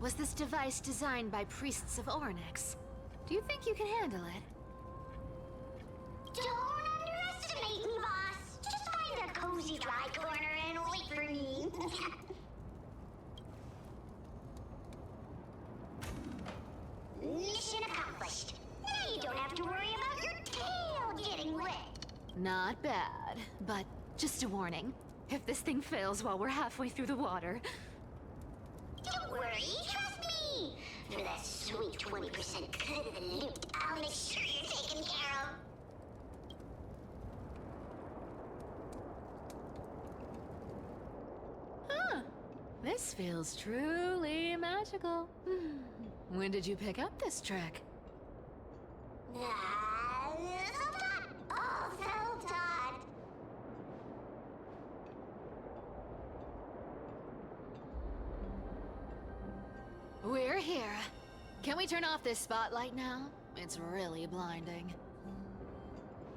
was this device designed by priests of Ornyx. Do you think you can handle it? Don't underestimate me, boss. Just find a cozy dry corner and wait for me. Mission accomplished. Now you don't have to worry about your tail getting wet. Not bad, but just a warning. If this thing fails while we're halfway through the water... Don't worry, trust me. For that sweet 20% cut of the loot, I'll make sure you're taken care of. This feels truly magical. When did you pick up this trick? Self-taught. Oh, self-taught. We're here. Can we turn off this spotlight now? It's really blinding.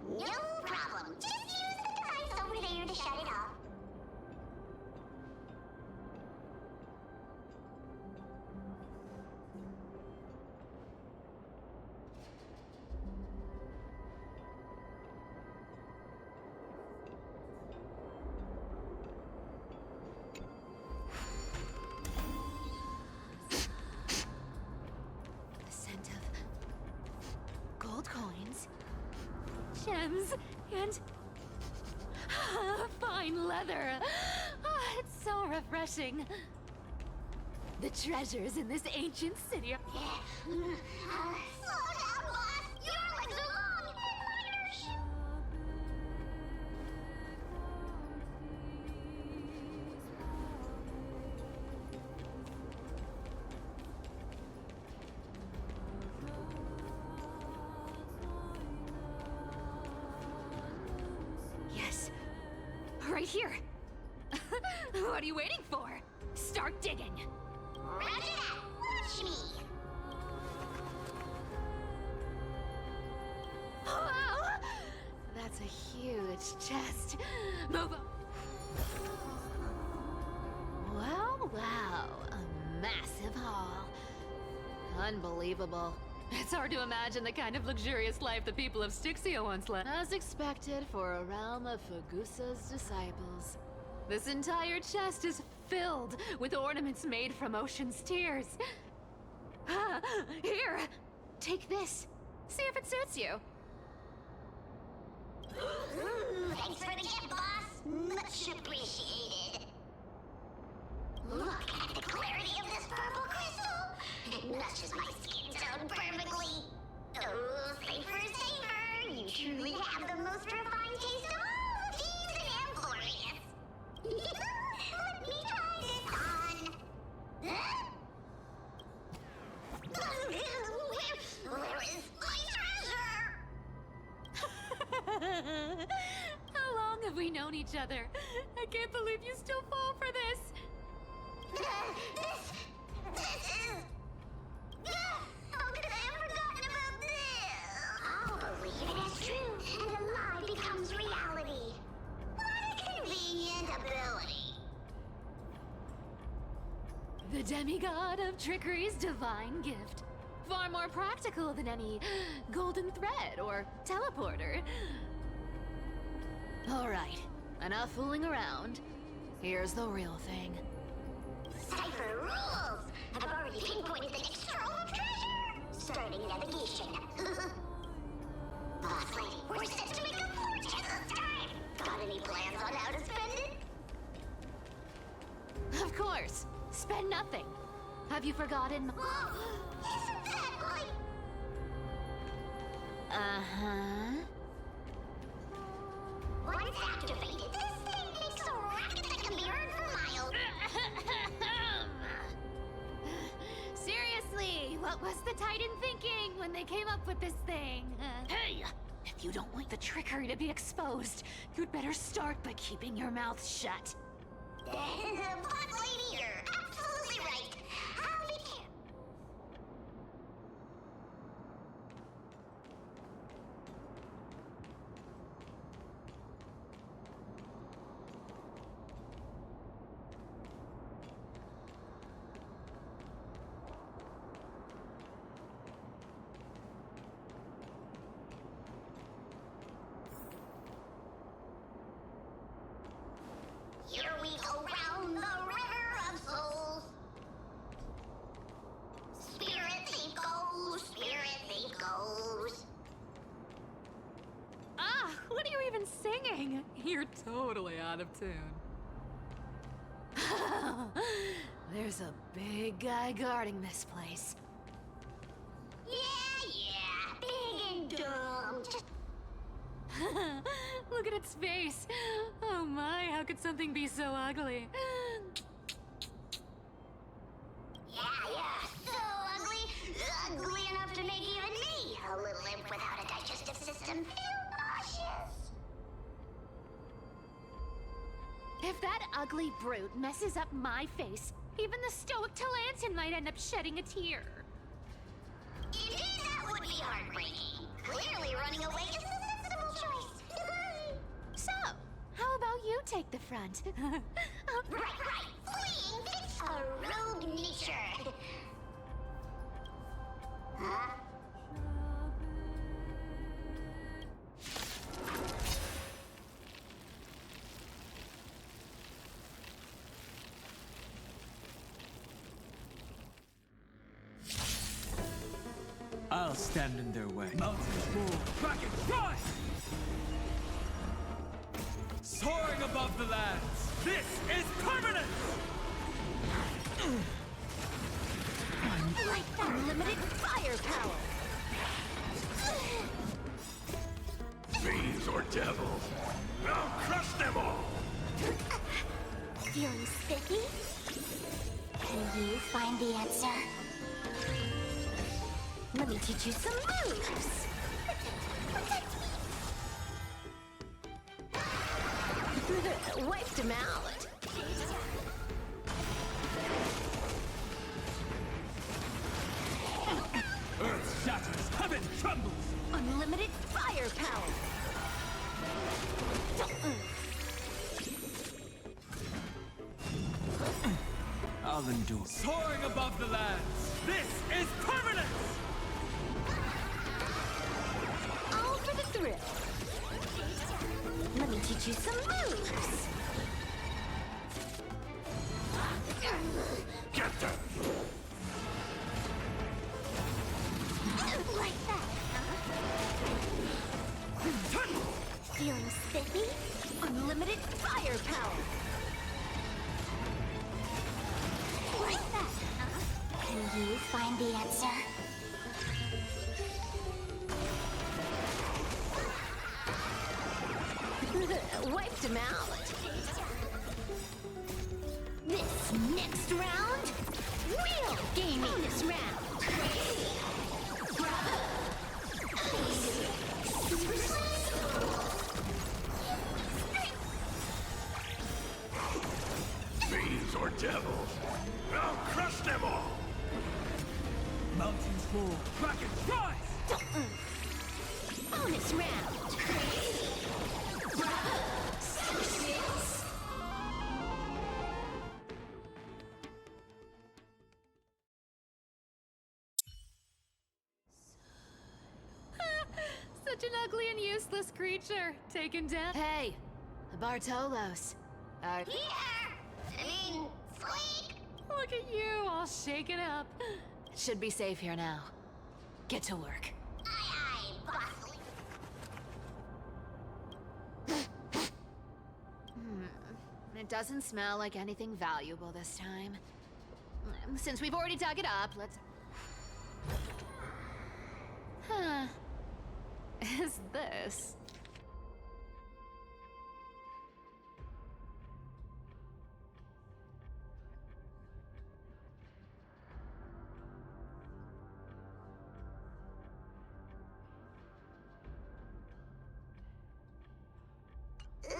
No problem. Just use the device over there to shut it off. Coins, gems, and fine leather. It's so refreshing. The treasures in this ancient city are... Slow down, boss! Your legs are long and mine are short. Right here. What are you waiting for? Start digging. Roger that. Watch me. Wow! That's a huge chest. Move on. Wow. A massive haul. Unbelievable. It's hard to imagine the kind of luxurious life the people of Styxia once led. As expected for a realm of Fagusa's disciples. This entire chest is filled with ornaments made from ocean's tears. Here! Take this. See if it suits you. Thanks for the gift, boss. Much appreciated. Look at the clarity of this purple crystal. It matches my skin tone perfectly. Oh, safer. You truly have the most refined taste of all the thieves in Amphoreus. Let me try this on. Where is my treasure? How long have we known each other? I can't believe you still fall for this. This is... How could I have forgotten about this? I'll believe it as true, and the lie becomes reality. What a convenient ability. The demigod of trickery's divine gift. Far more practical than any golden thread or teleporter. All right, enough fooling around. Here's the real thing. Cipher rules! I've already pinpointed the next trove of treasure! Starting navigation. Boss lady, we're set to make a fortune this time! Got any plans on how to spend it? Of course! Spend nothing! Have you forgotten? Whoa! Isn't that like... Uh-huh. Once activated, this thing makes a racket that can be heard for miles. Seriously, what was the Titan thinking when they came up with this thing? Hey! If you don't want the trickery to be exposed, you'd better start by keeping your mouth shut. Boss lady, you're absolutely right. I'll be careful. singing. You're totally out of tune. There's a big guy guarding this place. Yeah, big and dumb. Just Look at its face. Oh my, how could something be so ugly? yeah, so ugly. Ugly enough to make even me, a little imp without a digestive system, feel nauseous. If that ugly brute messes up my face, even the stoic Talantin might end up shedding a tear. Indeed, that would be heartbreaking. Clearly, running away is the sensible choice. So, how about you take the front? Right. Fleeing fits a rogue nature. Huh? I'll stand in their way. Mountains roar, kraken fly! Soaring above the lands, this is permanent! Like unlimited firepower! Fiends or devils, I'll crush them all! Feeling spiffy? Can you find the answer? Let me teach you some moves! Wiped him out! Earth shatters, heaven trembles! Unlimited firepower! I'll endure. Soaring above the lands, this is permanent! All for the thrill! Let me teach you some moves! Get them! Like that, huh? Feeling spiffy? Unlimited firepower! Like that, huh? Can you find the answer? Wiped him out! This next round, real gaming this round. Fiends or devils, I'll crush them all! Mountains roar, kraken rise! Bonus round. Such an ugly and useless creature. Taken down. Hey, the Bartolos. Here! I mean, Sleek! Look at you, all shaken up. It should be safe here now. Get to work. Aye, boss. It doesn't smell like anything valuable this time. Since we've already dug it up, let's... Huh. Is this? Ooh,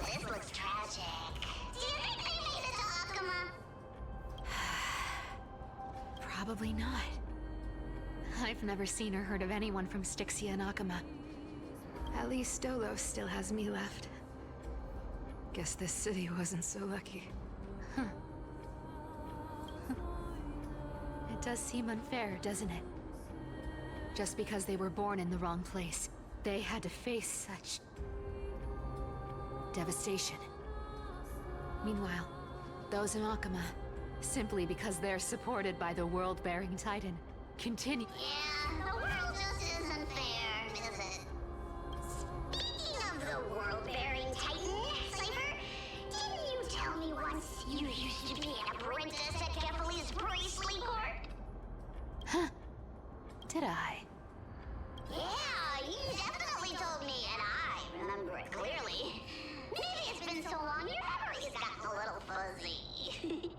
this looks tragic. Do you think they made it to Akuma? Probably not. I've never seen or heard of anyone from Styxia and Akuma. At least Stolos still has me left. Guess this city wasn't so lucky. Huh. It does seem unfair, doesn't it? Just because they were born in the wrong place, they had to face such... devastation. Meanwhile, those in Akuma, simply because they're supported by the world-bearing Titan, continue... Yeah, the world just isn't fair, is it? Speaking of the world-bearing titan, Cypher? Didn't you tell me once you used to be an apprentice at Kefali's priestly court? Huh. Did I? Yeah, you definitely told me, and I remember it clearly. Maybe it's been so long your memory's gotten a little fuzzy.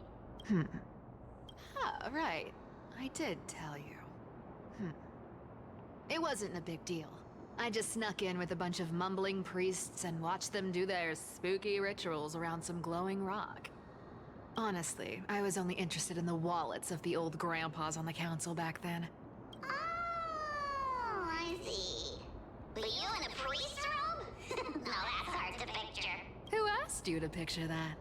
Oh, right. I did tell you. It wasn't a big deal. I just snuck in with a bunch of mumbling priests and watched them do their spooky rituals around some glowing rock. Honestly, I was only interested in the wallets of the old grandpas on the council back then. Oh, I see. But you in a priest robe? No, that's hard to picture. Who asked you to picture that?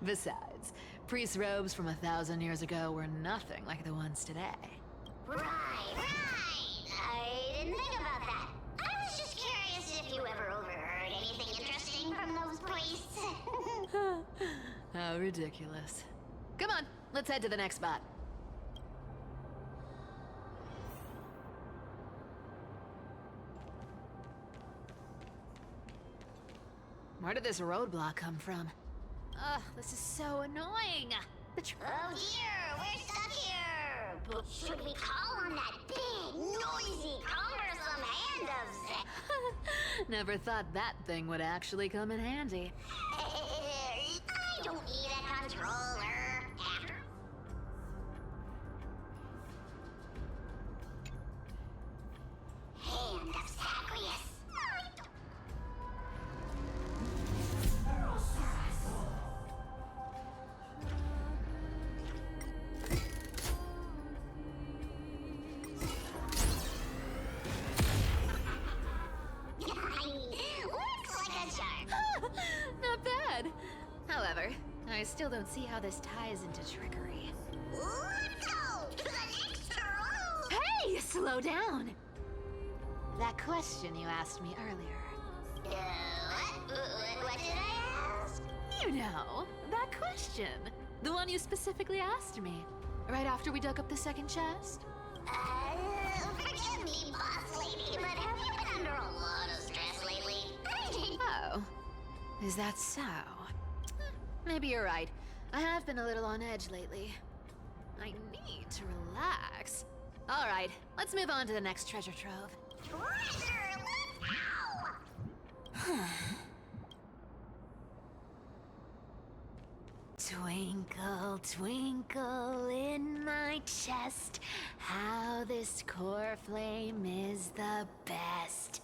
Besides, priest robes from 1,000 years ago were nothing like the ones today. Right. I didn't think about that. I was just curious if you ever overheard anything interesting from those priests. How ridiculous. Come on, let's head to the next spot. Where did this roadblock come from? Ugh, this is so annoying. Oh dear, we're stuck here. But should we call on that big, noisy, cumbersome hand of Zek? Never thought that thing would actually come in handy. I don't need a controller. After. Hand of Zacharias. Looks like a shark. Not bad. However, I still don't see how this ties into trickery. Let's go to the next room. Hey, slow down! That question you asked me earlier. What did I ask? You know, that question. The one you specifically asked me. Right after we dug up the second chest. Forgive me, boss lady, but have you been under a lot of stress lately? Oh, is that so? Maybe you're right. I have been a little on edge lately. I need to relax. All right, let's move on to the next treasure trove. Treasure, let's go! Twinkle, twinkle in my chest, how this core flame is the best.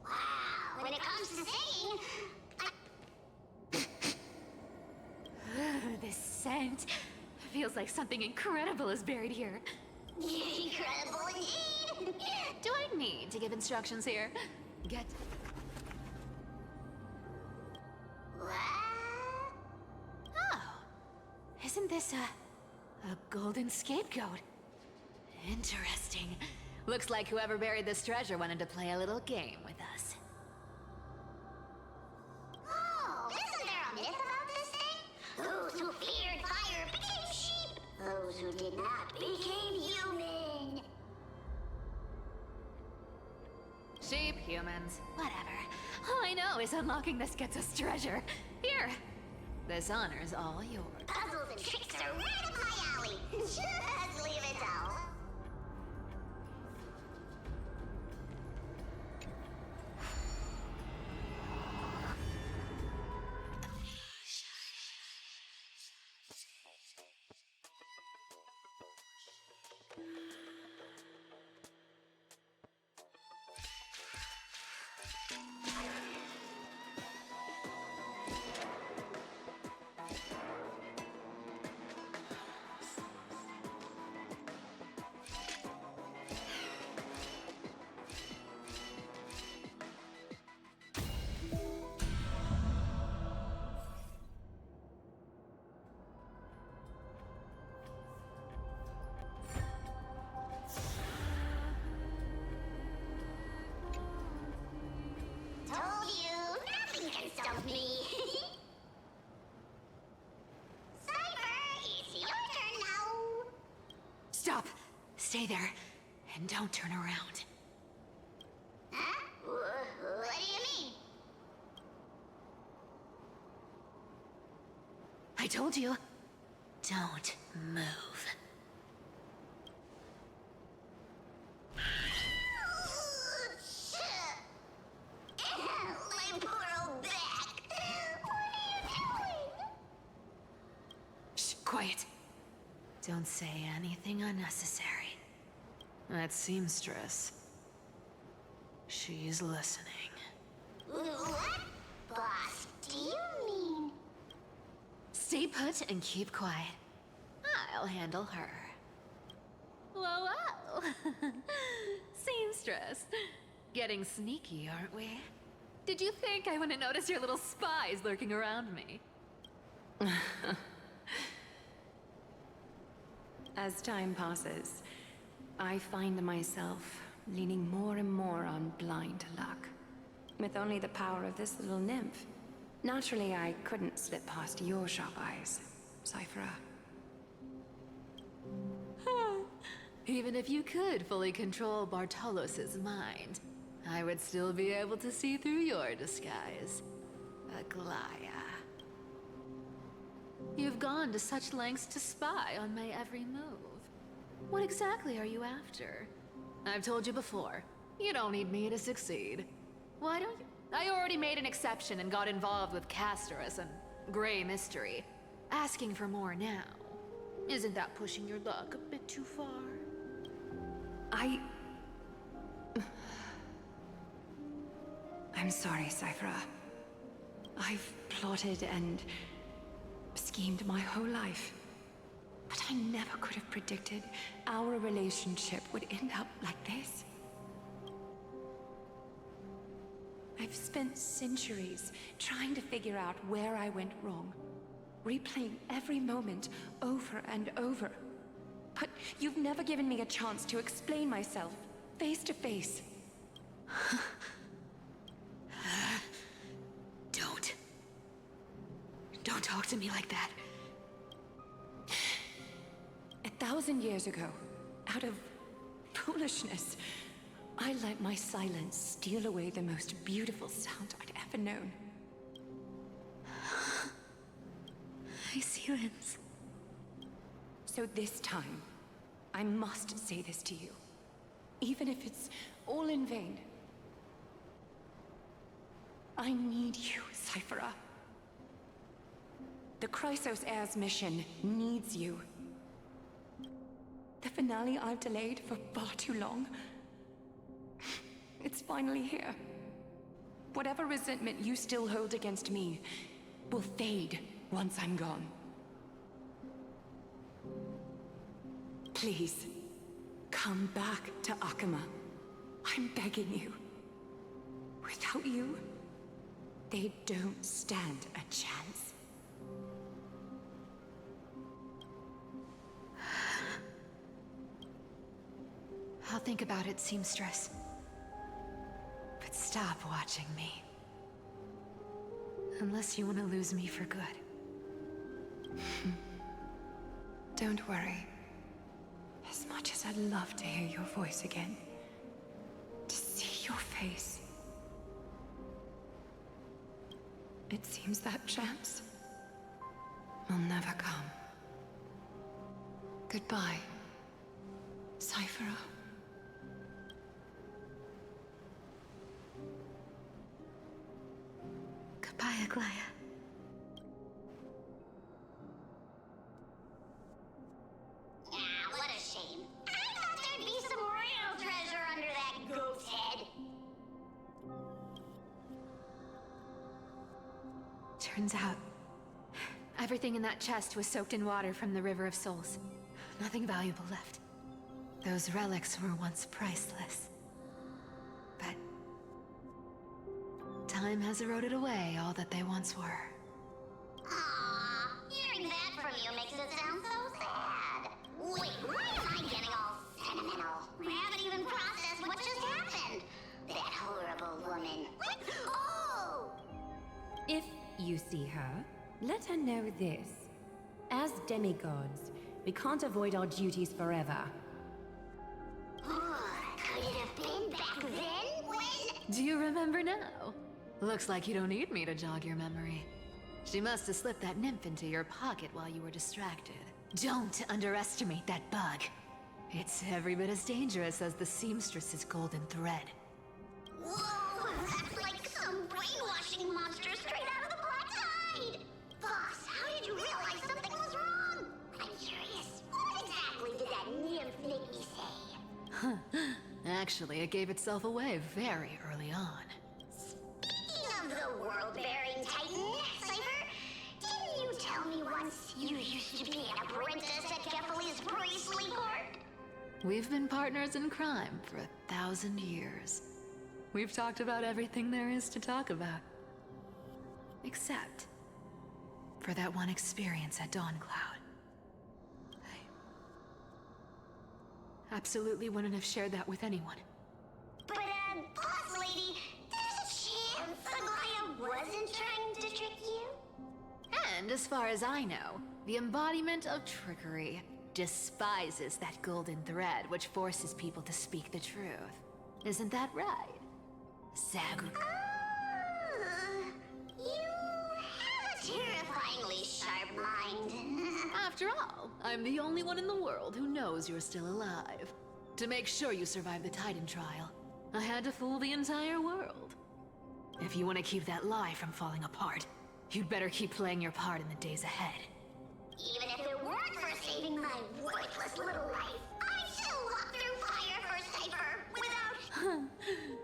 Wow, when it comes to singing, This scent feels like something incredible is buried here. incredible indeed. Do I need to give instructions here? Get... What? Oh, isn't this a golden scapegoat? Interesting. Looks like whoever buried this treasure wanted to play a little game with us. Oh, isn't there a myth about this thing? Those who feared fire became sheep. Those who did not became human. Sheep, humans, whatever. All I know is unlocking this gets us treasure. Here, this honor's all yours. Puzzles and tricks are right up my alley. Just leave it out. Told you, nothing can stop me. Cypher, it's your turn now. Stop! Stay there, and don't turn around. Huh? What I told you. Don't move. My poor old back. What are you doing? Shh, quiet. Don't say anything unnecessary. That seamstress. She's listening. What? Boss, do you mean? Stay put and keep quiet. I'll handle her. Whoa, whoa! Seamstress. Getting sneaky, aren't we? Did you think I wouldn't notice your little spies lurking around me? As time passes, I find myself leaning more and more on blind luck. With only the power of this little nymph. Naturally, I couldn't slip past your sharp eyes, Cyphera. Even if you could fully control Bartolos's mind, I would still be able to see through your disguise. Aglaya. You've gone to such lengths to spy on my every move. What exactly are you after? I've told you before, you don't need me to succeed. Why don't you? I already made an exception and got involved with Castorus and Grey Mystery. Asking for more now. Isn't that pushing your luck a bit too far? I'm sorry, Cyphera. I've plotted and schemed my whole life. But I never could have predicted our relationship would end up like this. I've spent centuries trying to figure out where I went wrong, replaying every moment over and over. But you've never given me a chance to explain myself, face to face. Don't talk to me like that. 1,000 years ago, out of foolishness, I let my silence steal away the most beautiful sound I'd ever known. My silence. So this time, I must say this to you. Even if it's all in vain. I need you, Cyphera. The Chrysos Heir's mission needs you. The finale I've delayed for far too long. It's finally here. Whatever resentment you still hold against me will fade once I'm gone. Please, come back to Akama. I'm begging you. Without you, they don't stand a chance. I'll think about it, seamstress. But stop watching me. Unless you want to lose me for good. Don't worry. As much as I'd love to hear your voice again, to see your face, it seems that chance will never come. Goodbye, Cyphera. Goodbye, Aglaya. What a shame. I thought there'd be some real treasure under that goat's head. Turns out, everything in that chest was soaked in water from the River of Souls. Nothing valuable left. Those relics were once priceless. But time has eroded away all that they once were. Aww, hearing that from you makes it sound so sad. Wait, why am I getting all sentimental? I haven't even processed what just happened. That horrible woman. What? Oh! If you see her, let her know this. As demigods, we can't avoid our duties forever. Could it have been back then when... Do you remember now? Looks like you don't need me to jog your memory. She must have slipped that nymph into your pocket while you were distracted. Don't underestimate that bug. It's every bit as dangerous as the seamstress's golden thread. Whoa, that's like some brainwashing monster straight out of the Black Tide! Boss, how did you realize something was wrong? I'm curious, what exactly did that nymph make me say? Actually, it gave itself away very early on. Speaking of the world-bearing titan, Cypher, didn't you tell me once you used to be an apprentice at Kefali's priestly court? We've been partners in crime for 1,000 years. We've talked about everything there is to talk about. Except for that one experience at Dawncloud. I absolutely wouldn't have shared that with anyone. But, boss lady, there's a chance Aglaia wasn't trying to trick you? And as far as I know, the embodiment of trickery despises that golden thread which forces people to speak the truth. Isn't that right, Sagu? You have a terrifyingly sharp mind. After all, I'm the only one in the world who knows you're still alive. To make sure you survive the Titan trial, I had to fool the entire world. If you want to keep that lie from falling apart, you'd better keep playing your part in the days ahead. Even if it weren't for saving my worthless little life, I'd still walk through fire for Cypher without...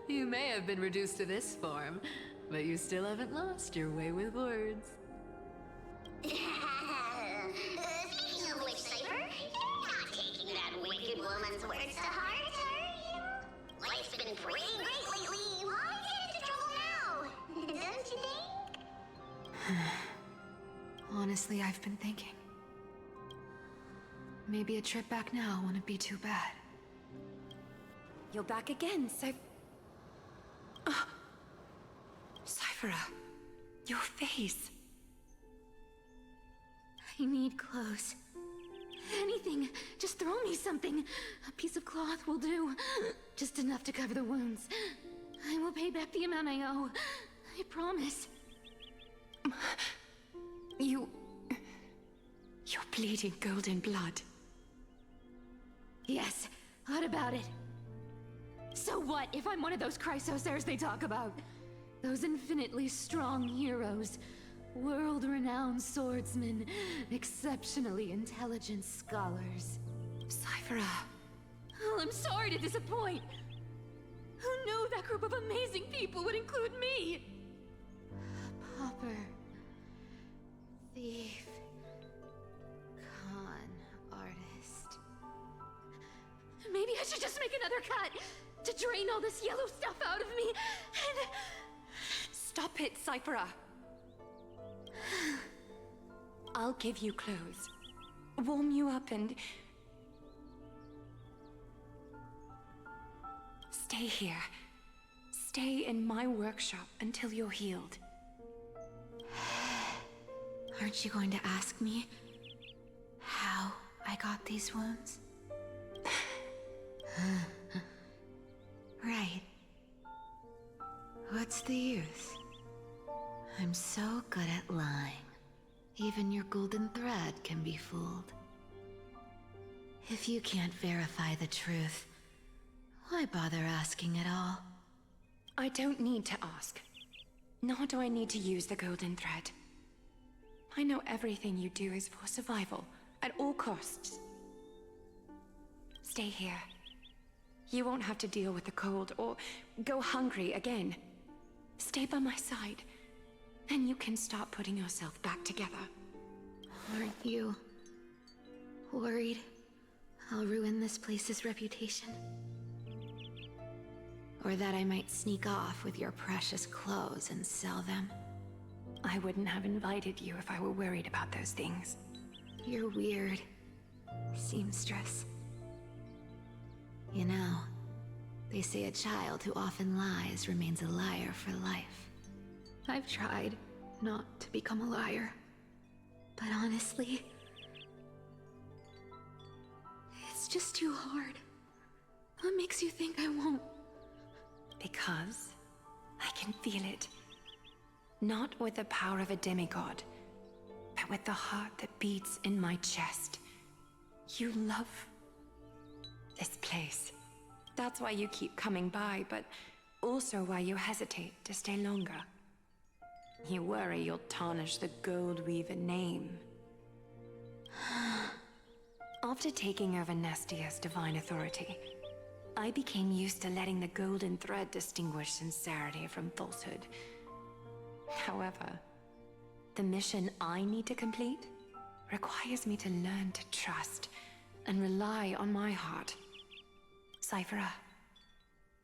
You may have been reduced to this form, but you still haven't lost your way with words. Speaking of which, Cypher, you're not taking that wicked woman's words to heart, are you? Life's been pretty great lately. Why get into trouble now? Don't you think? Honestly, I've been thinking. Maybe a trip back now wouldn't be too bad. You're back again, Cyphera, your face. I need clothes. Anything. Just throw me something. A piece of cloth will do. Just enough to cover the wounds. I will pay back the amount I owe. I promise. You're bleeding golden blood. Yes, what about it? So what if I'm one of those Chrysosairs they talk about? Those infinitely strong heroes, world-renowned swordsmen, exceptionally intelligent scholars. Cyphera. Oh, I'm sorry to disappoint. Who knew that group of amazing people would include me? Pauper. Thief. Con artist. Maybe I should just make another cut to drain all this yellow stuff out of me and... Stop it, Cyphera. I'll give you clothes. Warm you up and... Stay here. Stay in my workshop until you're healed. Aren't you going to ask me how I got these wounds? Right. What's the use? I'm so good at lying. Even your golden thread can be fooled. If you can't verify the truth, why bother asking at all? I don't need to ask. Nor do I need to use the golden thread. I know everything you do is for survival, at all costs. Stay here. You won't have to deal with the cold or go hungry again. Stay by my side, and you can start putting yourself back together. Aren't you worried I'll ruin this place's reputation? Or that I might sneak off with your precious clothes and sell them? I wouldn't have invited you if I were worried about those things. You're weird, seamstress. You know, they say a child who often lies remains a liar for life. I've tried not to become a liar, but honestly, it's just too hard. What makes you think I won't? Because I can feel it. Not with the power of a demigod, with the heart that beats in my chest. You love this place. That's why you keep coming by, but also why you hesitate to stay longer. You worry you'll tarnish the Gold Weaver name. After taking over Nestia's divine authority, I became used to letting the golden thread distinguish sincerity from falsehood. However, the mission I need to complete requires me to learn to trust and rely on my heart. Cyphera,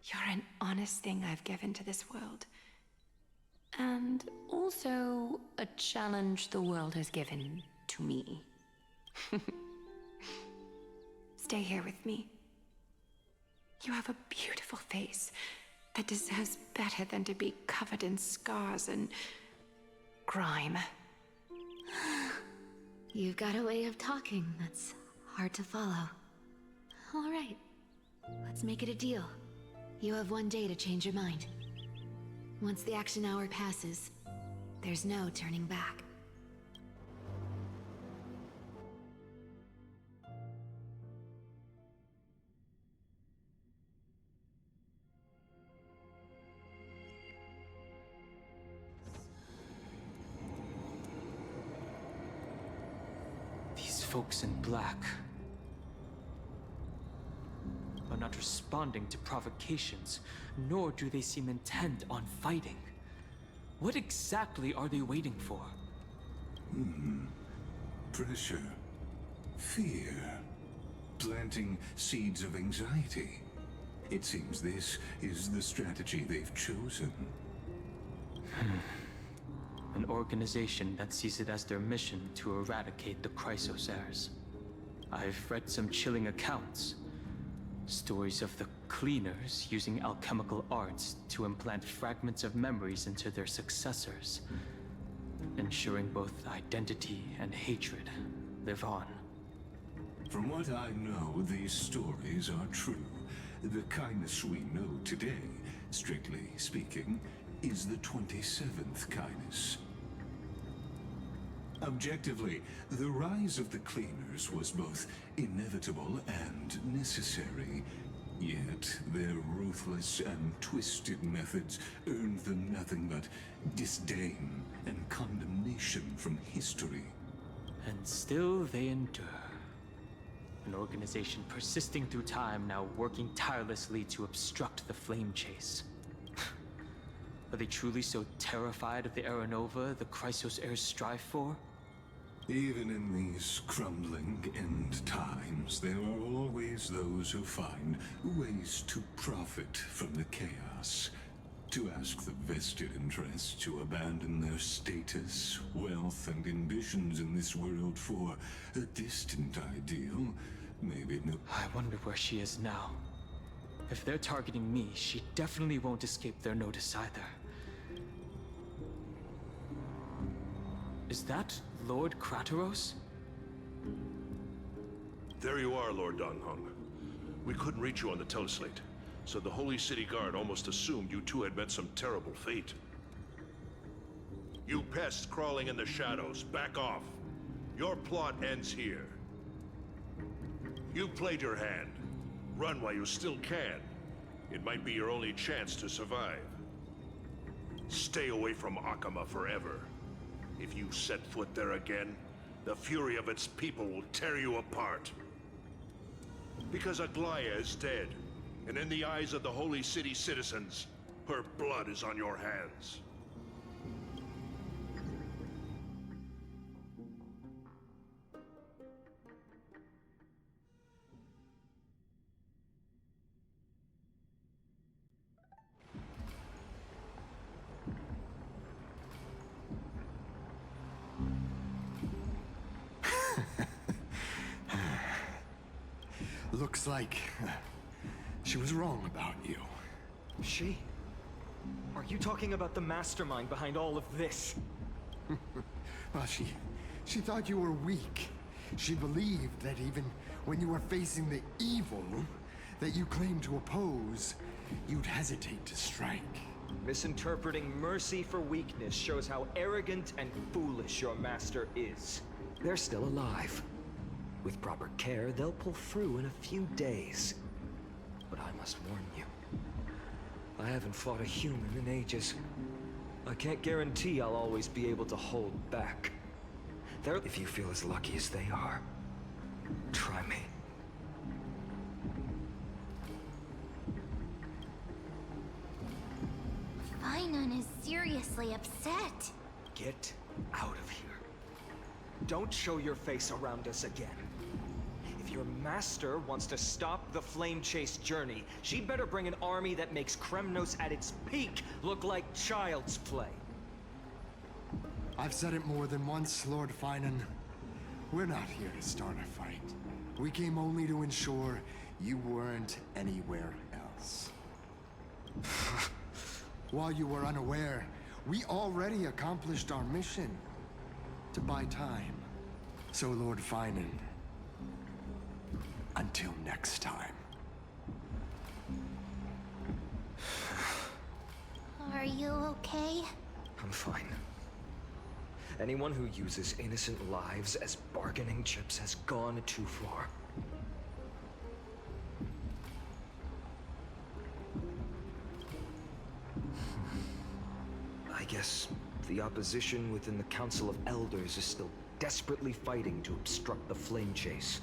you're an honest thing I've given to this world. And also a challenge the world has given to me. Stay here with me. You have a beautiful face that deserves better than to be covered in scars and grime. You've got a way of talking that's hard to follow. All right, let's make it a deal. You have 1 day to change your mind. Once the action hour passes, there's no turning back. These folks in black are not responding to provocations, nor do they seem intent on fighting. What exactly are they waiting for? Pressure. Fear. Planting seeds of anxiety. It seems this is the strategy they've chosen. An organization that sees it as their mission to eradicate the Chrysos heirs. I've read some chilling accounts. Stories of the Cleaners using alchemical arts to implant fragments of memories into their successors, ensuring both identity and hatred live on. From what I know, these stories are true. The kindness we know today, strictly speaking, is the 27th kindness. Objectively, the rise of the Cleaners was both inevitable and necessary. Yet, their ruthless and twisted methods earned them nothing but disdain and condemnation from history. And still they endure. An organization persisting through time, now working tirelessly to obstruct the flame chase. Are they truly so terrified of the Aranova the Chrysos heirs strive for? Even in these crumbling end times, there are always those who find ways to profit from the chaos. To ask the vested interests to abandon their status, wealth, and ambitions in this world for a distant ideal, maybe no... I wonder where she is now. If they're targeting me, she definitely won't escape their notice either. Is that Lord Krateros? There you are, Lord Donghong. We couldn't reach you on the teleslate, so the Holy City Guard almost assumed you two had met some terrible fate. You pests crawling in the shadows, back off. Your plot ends here. You played your hand. Run while you still can. It might be your only chance to survive. Stay away from Akama forever. If you set foot there again, the fury of its people will tear you apart. Because Aglaya is dead, and in the eyes of the Holy City citizens, her blood is on your hands. Looks like she was wrong about you. She? Are you talking about the mastermind behind all of this? Well, she thought you were weak. She believed that even when you were facing the evil that you claimed to oppose, you'd hesitate to strike. Misinterpreting mercy for weakness shows how arrogant and foolish your master is. They're still alive. With proper care, they'll pull through in a few days. But I must warn you, I haven't fought a human in ages. I can't guarantee I'll always be able to hold back. If you feel as lucky as they are, try me. Finon is seriously upset. Get out of here. Don't show your face around us again. If your master wants to stop the Flame Chase journey, she'd better bring an army that makes Kremnos at its peak look like child's play. I've said it more than once, Lord Finon. We're not here to start a fight. We came only to ensure you weren't anywhere else. While you were unaware, we already accomplished our mission to buy time. So, Lord Finon, until next time. Are you okay? I'm fine. Anyone who uses innocent lives as bargaining chips has gone too far. I guess the opposition within the Council of Elders is still desperately fighting to obstruct the Flame Chase.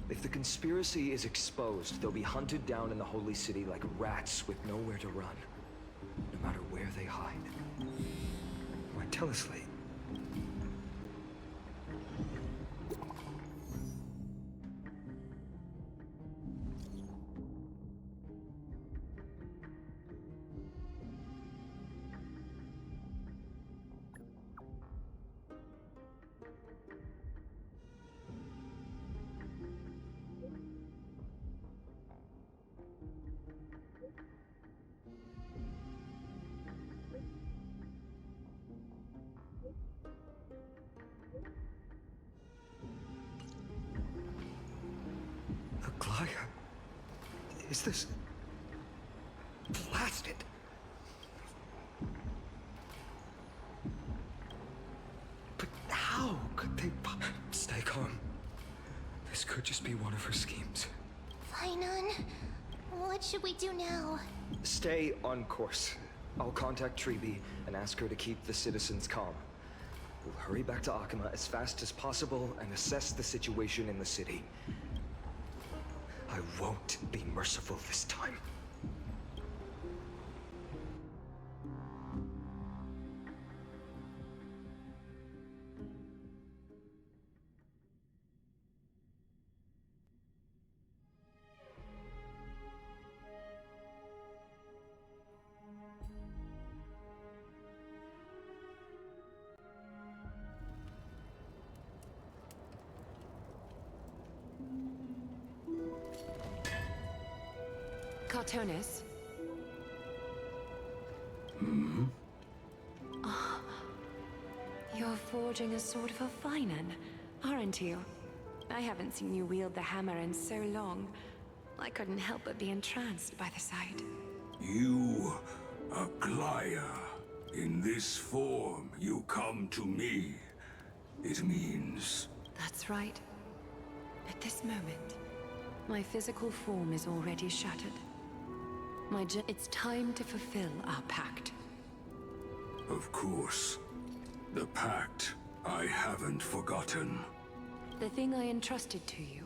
If the conspiracy is exposed, they'll be hunted down in the Holy City like rats with nowhere to run, no matter where they hide. Why, tell us, Lee. Is this... blasted? But how could they... Stay calm. This could just be one of her schemes. Finon, what should we do now? Stay on course. I'll contact Treeby and ask her to keep the citizens calm. We'll hurry back to Akima as fast as possible and assess the situation in the city. I won't be merciful this time. Cartonis? Oh, you're forging a sword for Finon, aren't you? I haven't seen you wield the hammer in so long. I couldn't help but be entranced by the sight. You, Aglaya. In this form, you come to me. It means... That's right. At this moment, my physical form is already shattered. It's time to fulfill our pact. Of course. The pact I haven't forgotten. The thing I entrusted to you.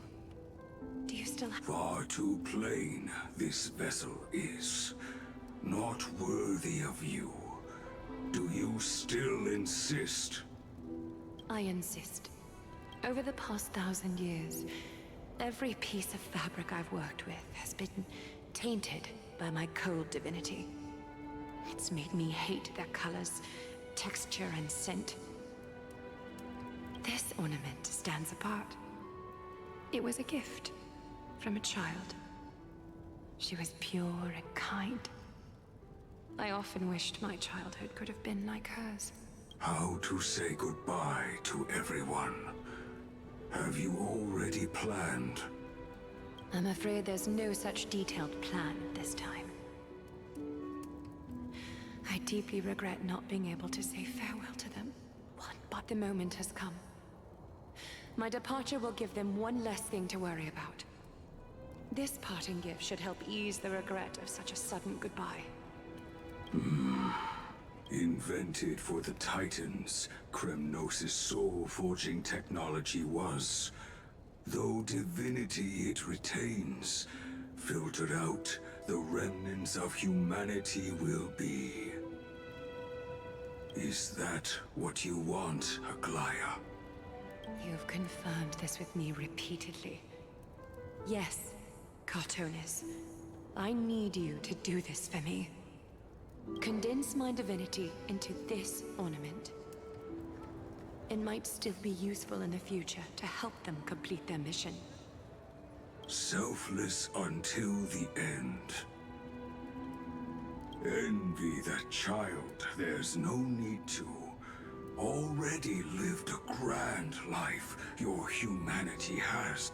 Do you still have... Far too plain this vessel is. Not worthy of you. Do you still insist? I insist. Over the past 1,000 years, every piece of fabric I've worked with has been tainted by my cold divinity. It's made me hate their colors, texture, and scent. This ornament stands apart. It was a gift from a child. She was pure and kind. I often wished my childhood could have been like hers. How to say goodbye to everyone? Have you already planned? I'm afraid there's no such detailed plan this time. I deeply regret not being able to say farewell to them. But the moment has come. My departure will give them one less thing to worry about. This parting gift should help ease the regret of such a sudden goodbye. Invented for the Titans, Kremnos' soul-forging technology was. Though divinity it retains, filtered out, the remnants of humanity will be. Is that what you want, Aglaya? You've confirmed this with me repeatedly. Yes, Cartonis. I need you to do this for me. Condense my divinity into this ornament. It might still be useful in the future to help them complete their mission. Selfless until the end. Envy that child, there's no need to. Already lived a grand life your humanity has.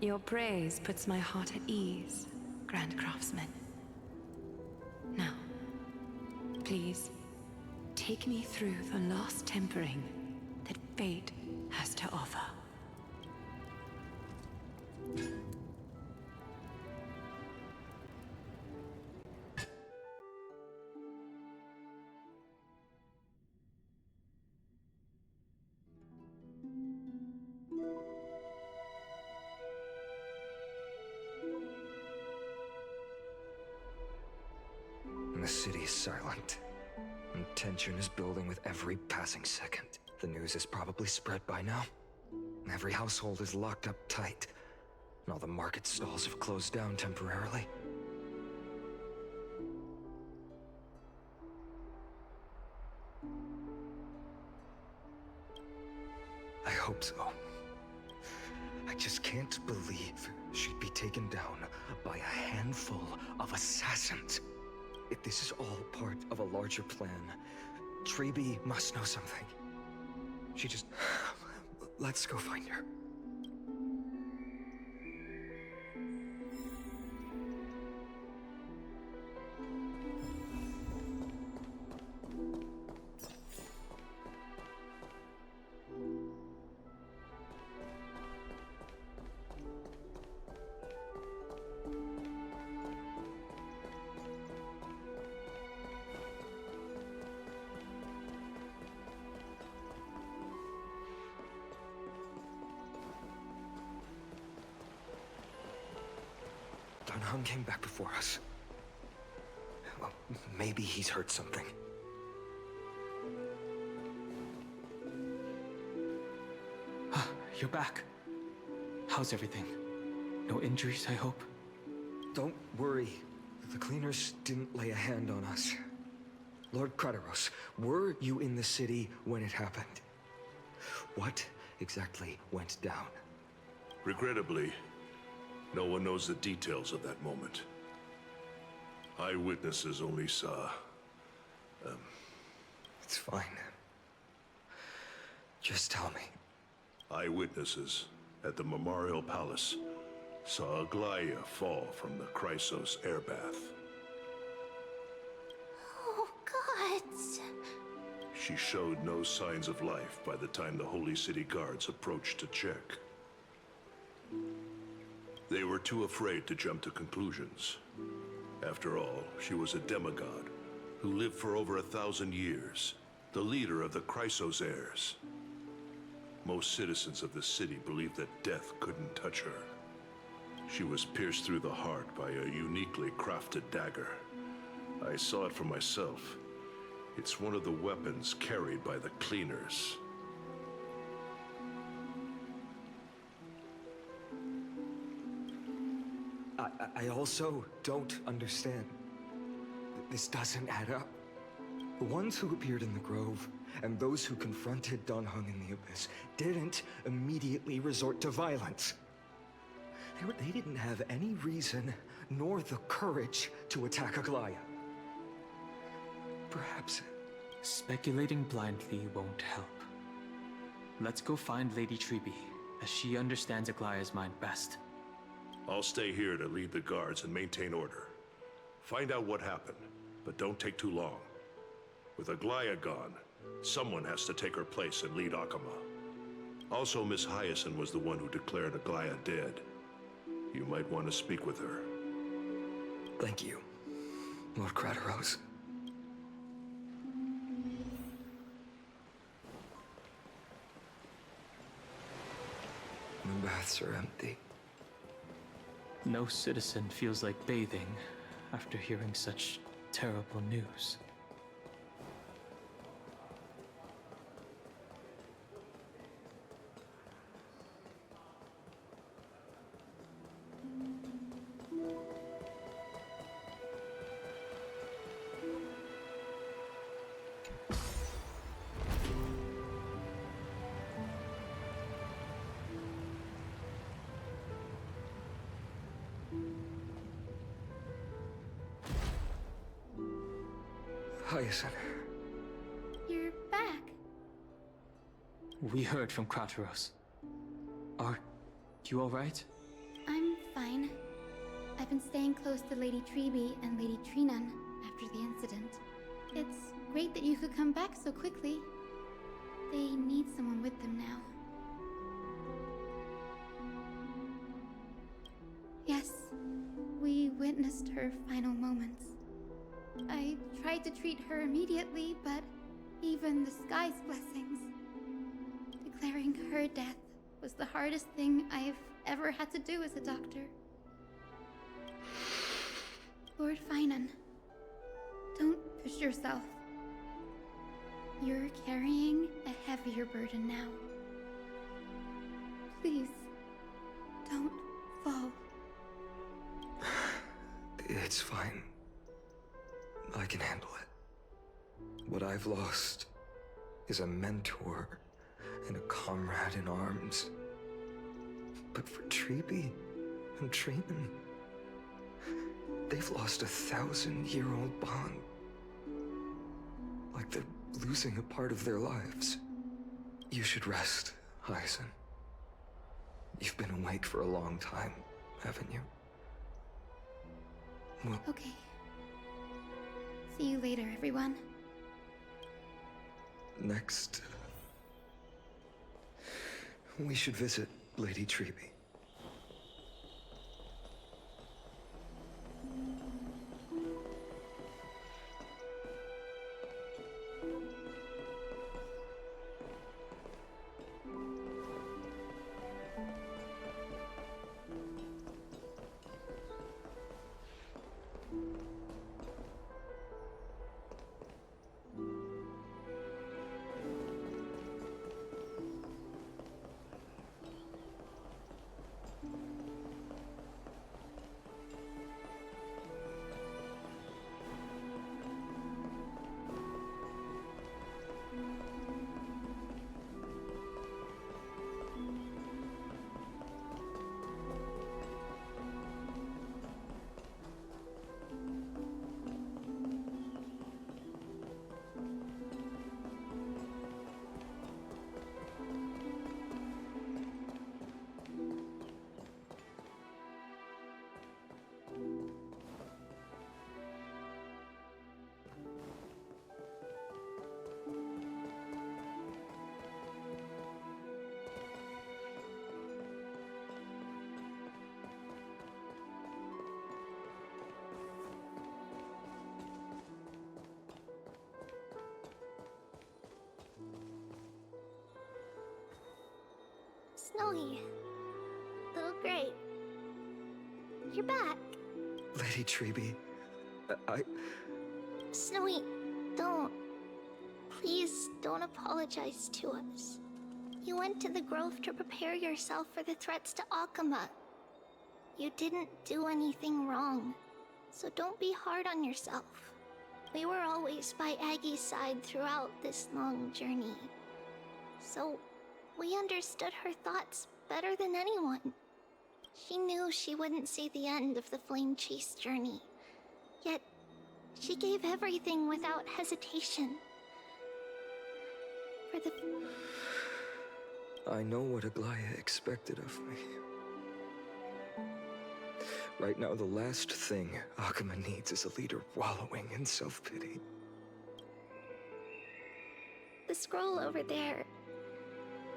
Your praise puts my heart at ease, Grand Craftsman. Now, please, take me through the last tempering that fate has to offer. The city is silent, and tension is building with every passing second. The news is probably spread by now. Every household is locked up tight, and all the market stalls have closed down temporarily. I hope so. I just can't believe she'd be taken down by a handful of assassins. If this is all part of a larger plan, Treeby must know something. She just... Let's go find her. Dunham came back before us. Well, maybe he's heard something. You're back. How's everything? No injuries, I hope? Don't worry. The cleaners didn't lay a hand on us. Lord Krateros, were you in the city when it happened? What exactly went down? Regrettably, no one knows the details of that moment. Eyewitnesses only saw... It's fine. Just tell me. Eyewitnesses at the Memorial Palace saw Aglaya fall from the Chrysos airbath. Oh, gods. She showed no signs of life by the time the Holy City guards approached to check. They were too afraid to jump to conclusions. After all, she was a demigod who lived for over 1,000 years, the leader of the Chrysos heirs. Most citizens of the city believed that death couldn't touch her. She was pierced through the heart by a uniquely crafted dagger. I saw it for myself. It's one of the weapons carried by the cleaners. I also don't understand. This doesn't add up. The ones who appeared in the Grove and those who confronted Dunhung in the Abyss didn't immediately resort to violence. They didn't have any reason nor the courage to attack Aglaya. Perhaps... Speculating blindly won't help. Let's go find Lady Treeby, as she understands Aglaya's mind best. I'll stay here to lead the guards and maintain order. Find out what happened, but don't take too long. With Aglaya gone, someone has to take her place and lead Akama. Also, Miss Hyacinth was the one who declared Aglaya dead. You might want to speak with her. Thank you, Lord Crateros. The baths are empty. No citizen feels like bathing after hearing such terrible news. Hyacinth. You're back. We heard from Crateros. Are you alright? I'm fine. I've been staying close to Lady Treeby and Lady Trinan after the incident. It's great that you could come back so quickly. They need someone with them now. Yes, we witnessed her final moments. I tried to treat her immediately, but even the sky's blessings. Declaring her death was the hardest thing I've ever had to do as a doctor. Lord Finan, don't push yourself. You're carrying a heavier burden now. Please, don't fall. It's fine. I can handle it. What I've lost is a mentor and a comrade in arms. But for Treeby and Trinan, they've lost a 1,000-year-old bond. Like they're losing a part of their lives. You should rest, Hyacinth. You've been awake for a long time, haven't you? Well, Okay. See you later, everyone. Next, we should visit Lady Treeby. Snowy. Little Grape. You're back. Lady Treeby, Snowy, don't. Please don't apologize to us. You went to the Grove to prepare yourself for the threats to Akama. You didn't do anything wrong, so don't be hard on yourself. We were always by Aggie's side throughout this long journey. So, we understood her thoughts better than anyone. She knew she wouldn't see the end of the Flame Chase journey. Yet, she gave everything without hesitation. For the... I know what Aglaya expected of me. Right now, the last thing Akuma needs is a leader wallowing in self-pity. The scroll over there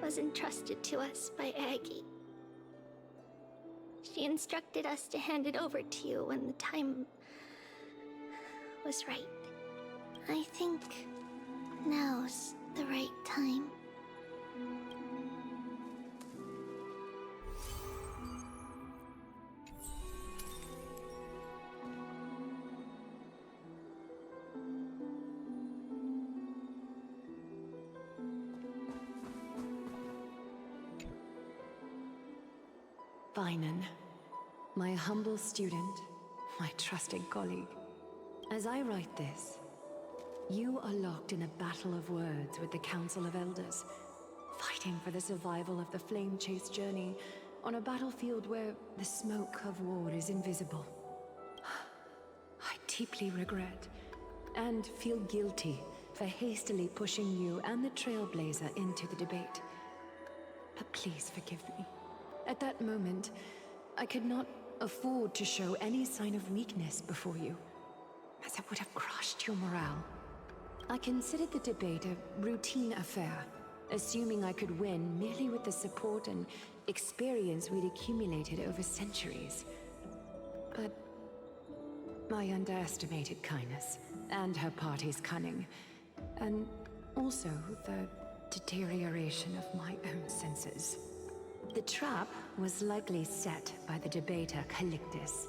was entrusted to us by Aggie. She instructed us to hand it over to you when the time was right. I think now's the right time. Finan, my humble student, my trusted colleague. As I write this, you are locked in a battle of words with the Council of Elders, fighting for the survival of the Flame Chase journey on a battlefield where the smoke of war is invisible. I deeply regret and feel guilty for hastily pushing you and the Trailblazer into the debate. But please forgive me. At that moment, I could not afford to show any sign of weakness before you, as it would have crushed your morale. I considered the debate a routine affair, assuming I could win merely with the support and experience we'd accumulated over centuries. But I underestimated Kindness and her party's cunning, and also the deterioration of my own senses. The trap was likely set by the debater Calictus.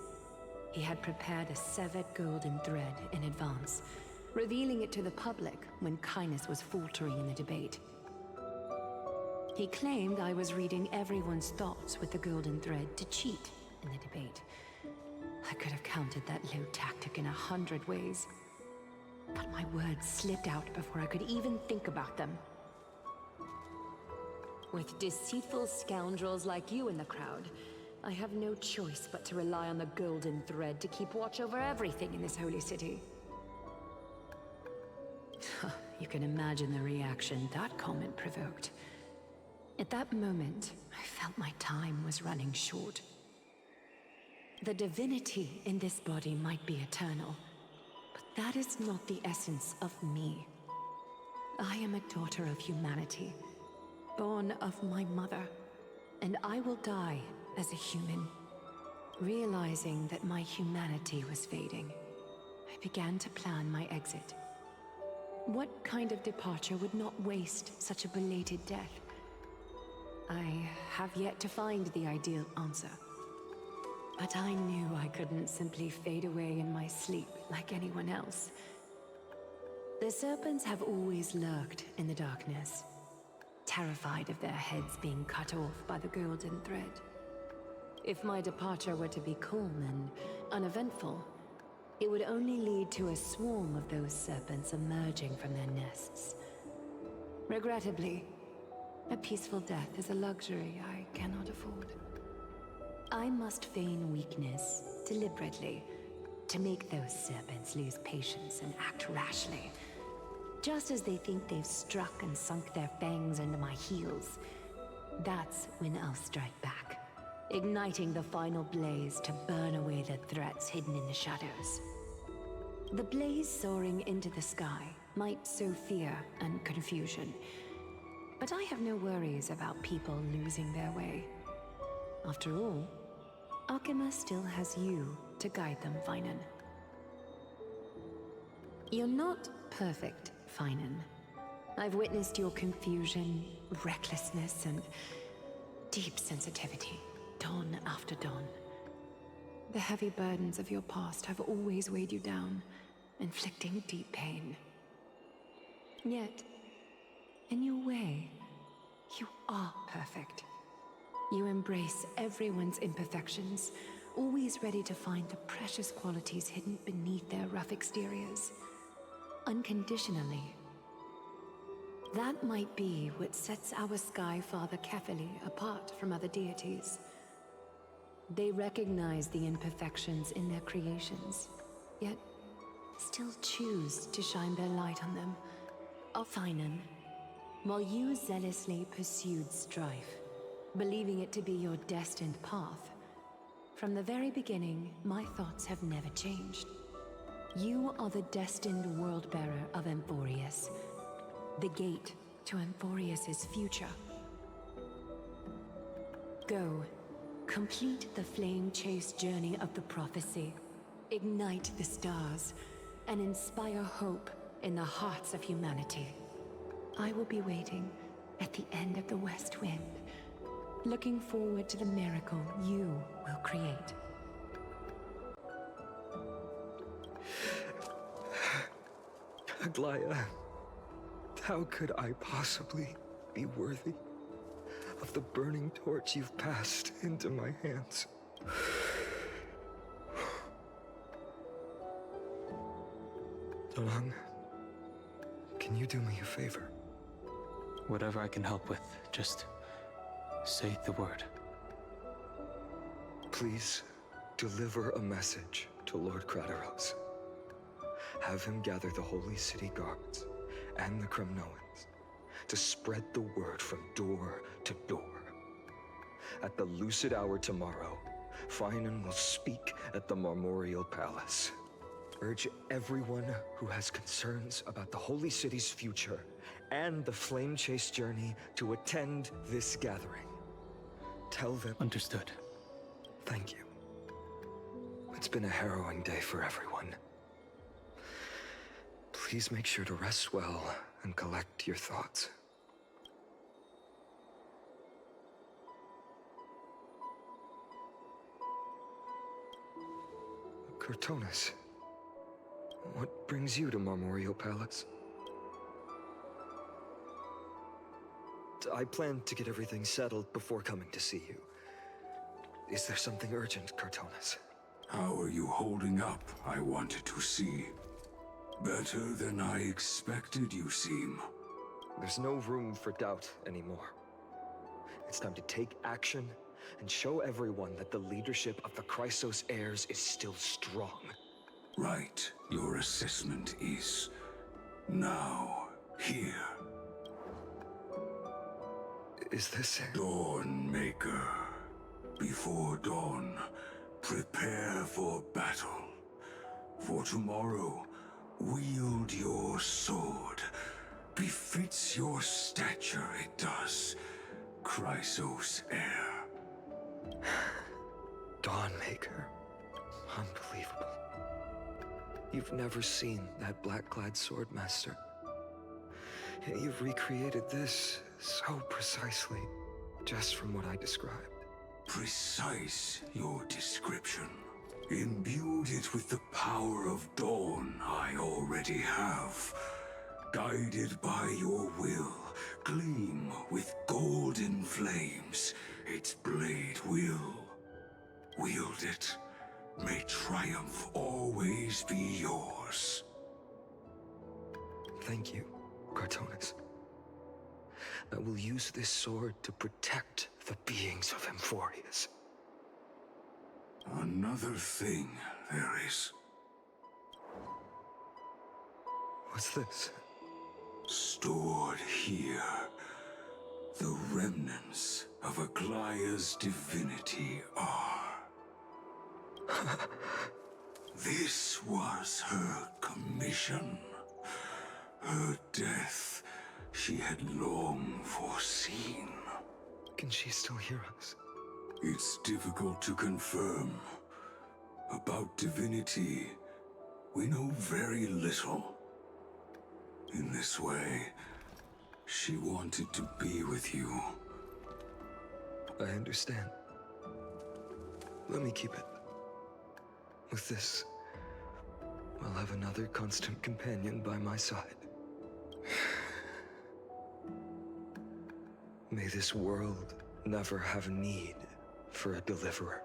He had prepared a severed golden thread in advance, revealing it to the public when Kindness was faltering in the debate. He claimed I was reading everyone's thoughts with the golden thread to cheat in the debate. I could have countered that low tactic in 100 ways, but my words slipped out before I could even think about them. With deceitful scoundrels like you in the crowd, I have no choice but to rely on the golden thread to keep watch over everything in this holy city. You can imagine the reaction that comment provoked. At that moment, I felt my time was running short. The divinity in this body might be eternal, but that is not the essence of me. I am a daughter of humanity, born of my mother, and I will die as a human. Realizing that my humanity was fading, I began to plan my exit. What kind of departure would not waste such a belated death? I have yet to find the ideal answer. But I knew I couldn't simply fade away in my sleep like anyone else. The serpents have always lurked in the darkness, terrified of their heads being cut off by the golden thread. If my departure were to be calm and uneventful, it would only lead to a swarm of those serpents emerging from their nests. Regrettably, a peaceful death is a luxury I cannot afford. I must feign weakness deliberately to make those serpents lose patience and act rashly. Just as they think they've struck and sunk their fangs into my heels, that's when I'll strike back, igniting the final blaze to burn away the threats hidden in the shadows. The blaze soaring into the sky might sow fear and confusion, but I have no worries about people losing their way. After all, Akuma still has you to guide them, Finan. You're not perfect, Finan. I've witnessed your confusion, recklessness, and deep sensitivity, dawn after dawn. The heavy burdens of your past have always weighed you down, inflicting deep pain. Yet, in your way, you are perfect. You embrace everyone's imperfections, always ready to find the precious qualities hidden beneath their rough exteriors. Unconditionally. That might be what sets our Sky Father Kefili apart from other deities. They recognize the imperfections in their creations, yet still choose to shine their light on them. Finan, while you zealously pursued strife, believing it to be your destined path, From the very beginning, my thoughts have never changed. You are the destined world-bearer of Amphoreus, the gate to Amphoreus's future. Go, complete the flame-chased journey of the prophecy, ignite the stars, and inspire hope in the hearts of humanity. I will be waiting at the end of the West Wind, looking forward to the miracle you will create. Aglaya, how could I possibly be worthy of the burning torch you've passed into my hands? Donang, can you do me a favor? Whatever I can help with, just say the word. Please deliver a message to Lord Krateros. Have him gather the Holy City guards and the Kremnoans to spread the word from door to door. At the lucid hour tomorrow, Finan will speak at the Marmorial Palace. Urge everyone who has concerns about the Holy City's future and the Flame Chase journey to attend this gathering. Tell them... Understood. Thank you. It's been a harrowing day for everyone. Please make sure to rest well and collect your thoughts. Cortonis, what brings you to Marmorial Palace? I plan to get everything settled before coming to see you. Is there something urgent, Cortonis? How are you holding up, I wanted to see. Better than I expected, you seem. There's no room for doubt anymore. It's time to take action and show everyone that the leadership of the Chrysos heirs is still strong. Right. Your assessment is now here. Is this it? Dawn Maker. Before dawn, prepare for battle. For tomorrow, wield your sword. Befits your stature, it does. Chrysos heir. Dawnmaker. Unbelievable. You've never seen that black-clad sword master. Yet you've recreated this so precisely, just from what I described. Precise, your description. Imbued it with the power of dawn I already have. Guided by your will, gleam with golden flames. Its blade will. Wield it. May triumph always be yours. Thank you, Cortonis. I will use this sword to protect the beings of Amphoreus. Another thing there is. What's this? Stored here. The remnants of Aglaya's divinity are. This was her commission. Her death she had long foreseen. Can she still hear us? It's difficult to confirm. About divinity, we know very little. In this way, she wanted to be with you. I understand. Let me keep it. With this, I'll have another constant companion by my side. May this world never have need for a deliverer.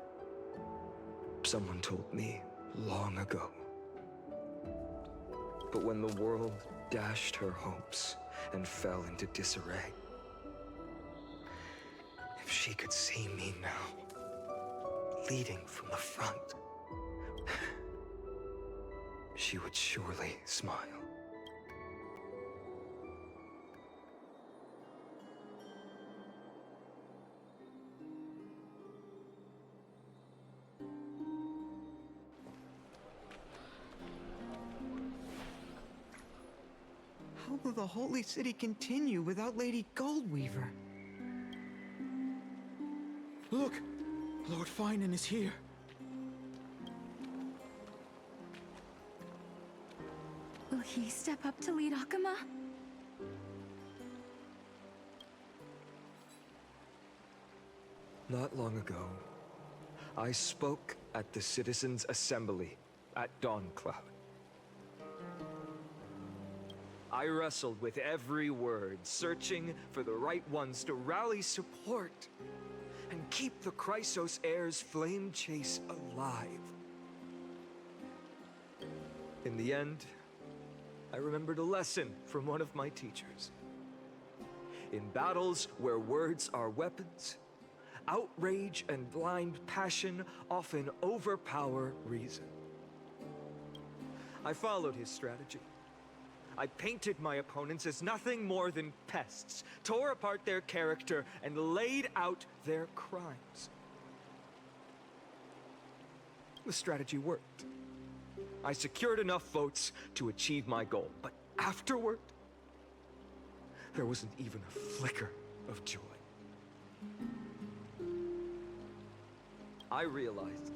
Someone told me long ago. But when the world dashed her hopes and fell into disarray, if she could see me now, leading from the front, she would surely smile. will the Holy City continue without Lady Goldweaver? Look! Lord Finan is here. Will he step up to lead Akama? Not long ago, I spoke at the Citizens' Assembly at Dawncloud. I wrestled with every word, searching for the right ones to rally support and keep the Chrysos Heir's flame chase alive. In the end, I remembered a lesson from one of my teachers. In battles where words are weapons, outrage and blind passion often overpower reason. I followed his strategy. I painted my opponents as nothing more than pests, tore apart their character, and laid out their crimes. The strategy worked. I secured enough votes to achieve my goal, but afterward, there wasn't even a flicker of joy. I realized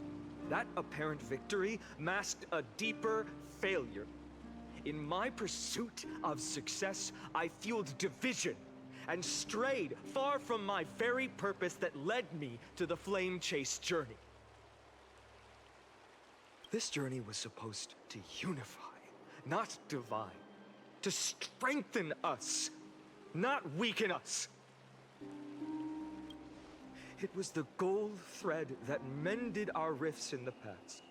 that apparent victory masked a deeper failure. In my pursuit of success, I fueled division and strayed far from my very purpose that led me to the flame chase journey. This journey was supposed to unify, not divide, to strengthen us, not weaken us. It was the gold thread that mended our rifts in the past.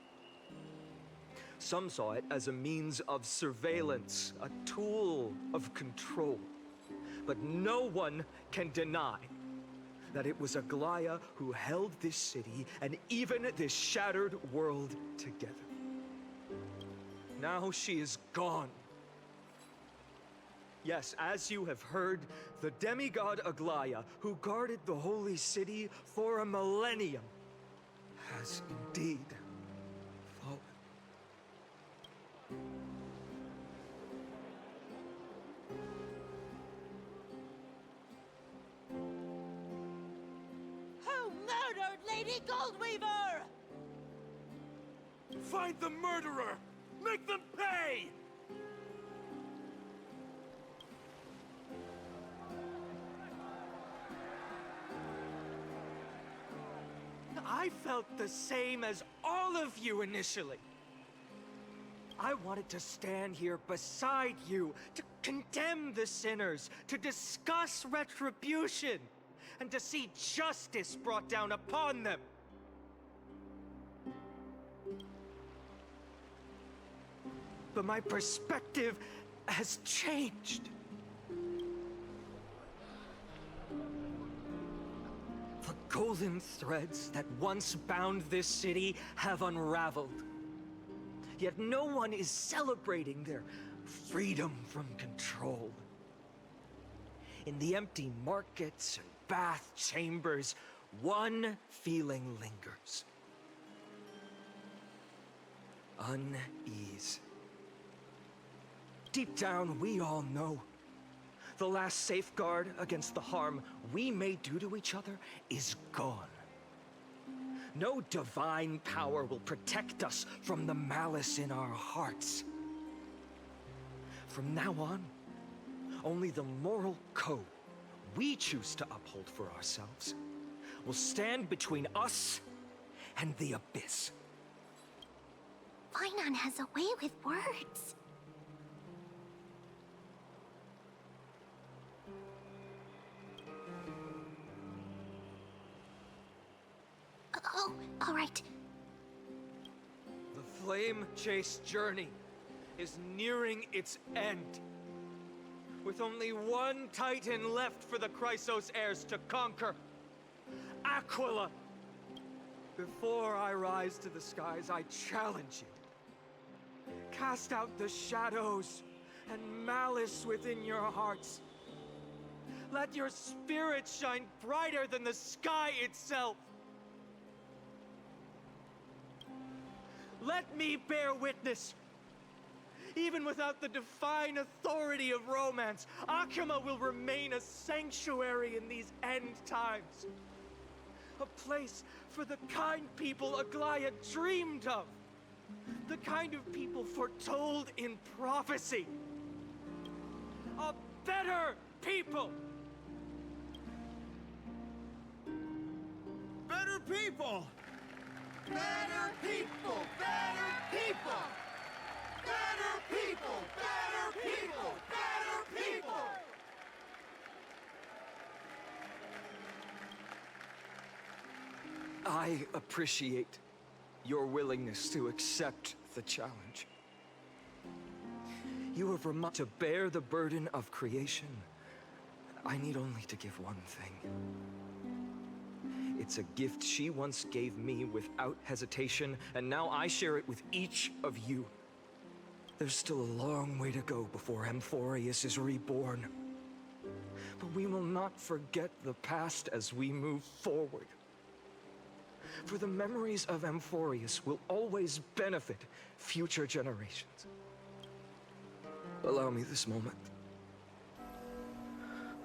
Some saw it as a means of surveillance, a tool of control. But no one can deny that it was Aglaya who held this city and even this shattered world together. Now she is gone. Yes, as you have heard, the demigod Aglaya, who guarded the holy city for a millennium, has indeed fallen. Who murdered Lady Goldweaver? Find the murderer! Make them pay! I felt the same as all of you initially. I wanted to stand here beside you, to condemn the sinners, to discuss retribution, and to see justice brought down upon them. But my perspective has changed. The golden threads that once bound this city have unraveled. Yet no one is celebrating their freedom from control. In the empty markets and bath chambers, one feeling lingers. Unease. Deep down, we all know the last safeguard against the harm we may do to each other is gone. No divine power will protect us from the malice in our hearts. From now on, only the moral code we choose to uphold for ourselves will stand between us and the abyss. Finan has a way with words. Oh, all right. The flame chase journey is nearing its end. With only one Titan left for the Chrysos heirs to conquer. Aquila! Before I rise to the skies, I challenge you. Cast out the shadows and malice within your hearts. Let your spirit shine brighter than the sky itself. Let me bear witness. Even without the divine authority of romance, Akama will remain a sanctuary in these end times. A place for the kind people Aglaya dreamed of. The kind of people foretold in prophecy. A better people! Better people! Better people! Better people! Better people! Better people! Better people! I appreciate your willingness to accept the challenge. You have reminded to bear the burden of creation. I need only to give one thing. It's a gift she once gave me without hesitation, and now I share it with each of you. There's still a long way to go before Amphoreus is reborn. But we will not forget the past as we move forward. For the memories of Amphoreus will always benefit future generations. Allow me this moment.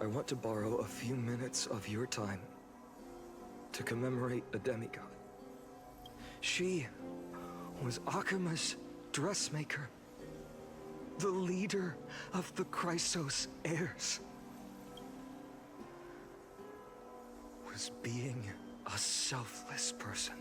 I want to borrow a few minutes of your time to commemorate a demigod. She was Akama's dressmaker, the leader of the Chrysos heirs. Was being a selfless person.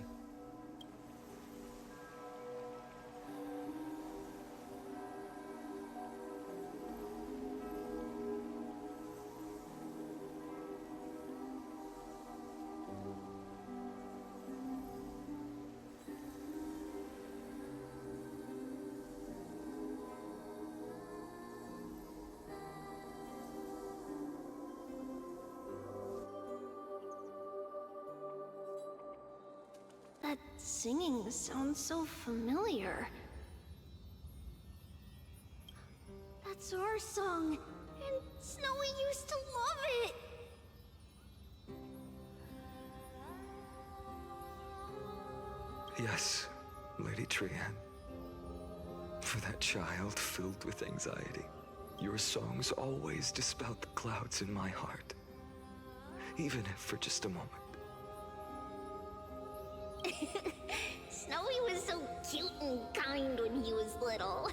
That singing sounds so familiar. That's our song, and Snowy used to love it. Yes, Lady Trian. For that child filled with anxiety, your songs always dispelled the clouds in my heart. Even if for just a moment. Snowy was so cute and kind when he was little.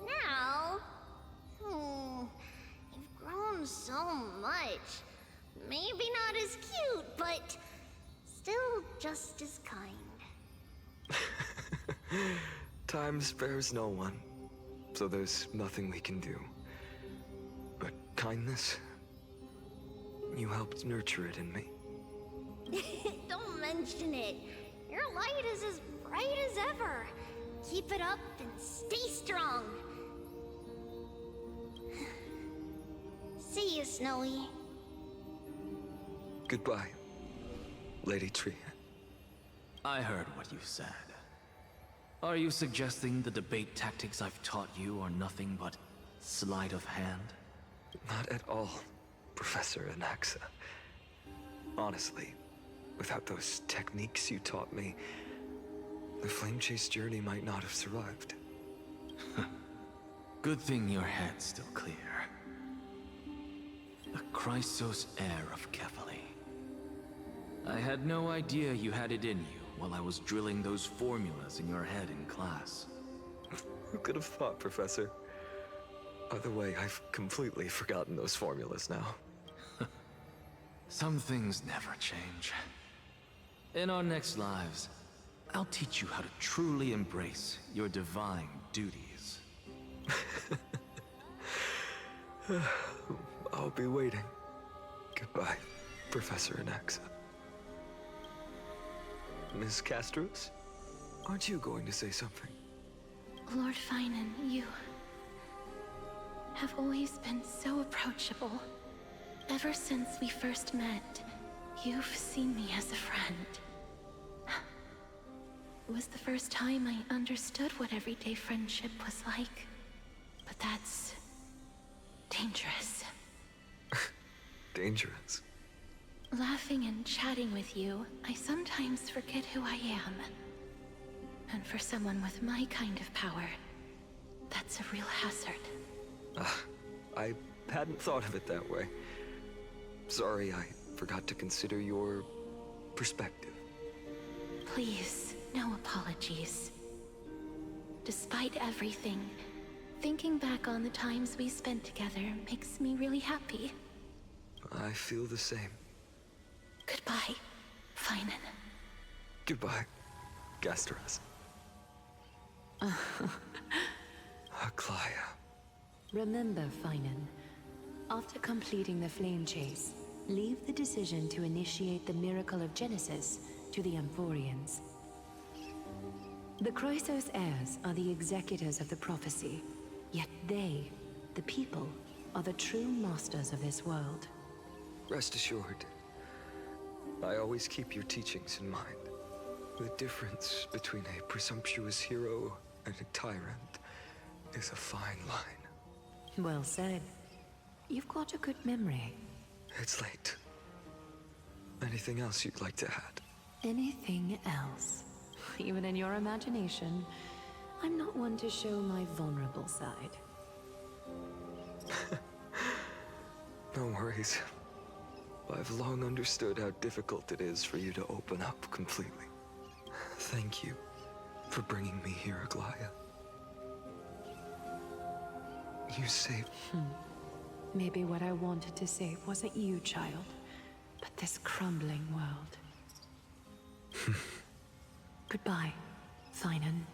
Now, you've grown so much. Maybe not as cute, but still just as kind. Time spares no one, so there's nothing we can do. But kindness, you helped nurture it in me. Don't mention it. Your light is as bright as ever. Keep it up and stay strong. See you, Snowy. Goodbye, Lady Trian. I heard what you said. Are you suggesting the debate tactics I've taught you are nothing but sleight of hand? Not at all, Professor Anaxa. Honestly, without those techniques you taught me, the Flame Chase journey might not have survived. Good thing your head's still clear. The Chrysos heir of Kefali. I had no idea you had it in you while I was drilling those formulas in your head in class. Who could have thought, Professor? By the way, I've completely forgotten those formulas now. Some things never change. In our next lives, I'll teach you how to truly embrace your divine duties. I'll be waiting. Goodbye, Professor Anaxa. Ms. Castros, aren't you going to say something? Lord Finan, you have always been so approachable. Ever since we first met, you've seen me as a friend. It was the first time I understood what everyday friendship was like. But that's dangerous. Dangerous? Laughing and chatting with you, I sometimes forget who I am. And for someone with my kind of power, that's a real hazard. I hadn't thought of it that way. Sorry, I forgot to consider your perspective. Please, no apologies. Despite everything, thinking back on the times we spent together makes me really happy. I feel the same. Goodbye, Finan. Goodbye, Gasteras. Aklaya. Remember, Finan, after completing the flame chase, leave the decision to initiate the miracle of Genesis to the Amphoreans. The Chrysos heirs are the executors of the prophecy, yet they, the people, are the true masters of this world. Rest assured, I always keep your teachings in mind. The difference between a presumptuous hero and a tyrant is a fine line. Well said. You've got a good memory. It's late. Anything else you'd like to add? Anything else? Even in your imagination, I'm not one to show my vulnerable side. No worries. I've long understood how difficult it is for you to open up completely. Thank you for bringing me here, Aglaya. You saved... Maybe what I wanted to save wasn't you, child, but this crumbling world. Goodbye, Finan.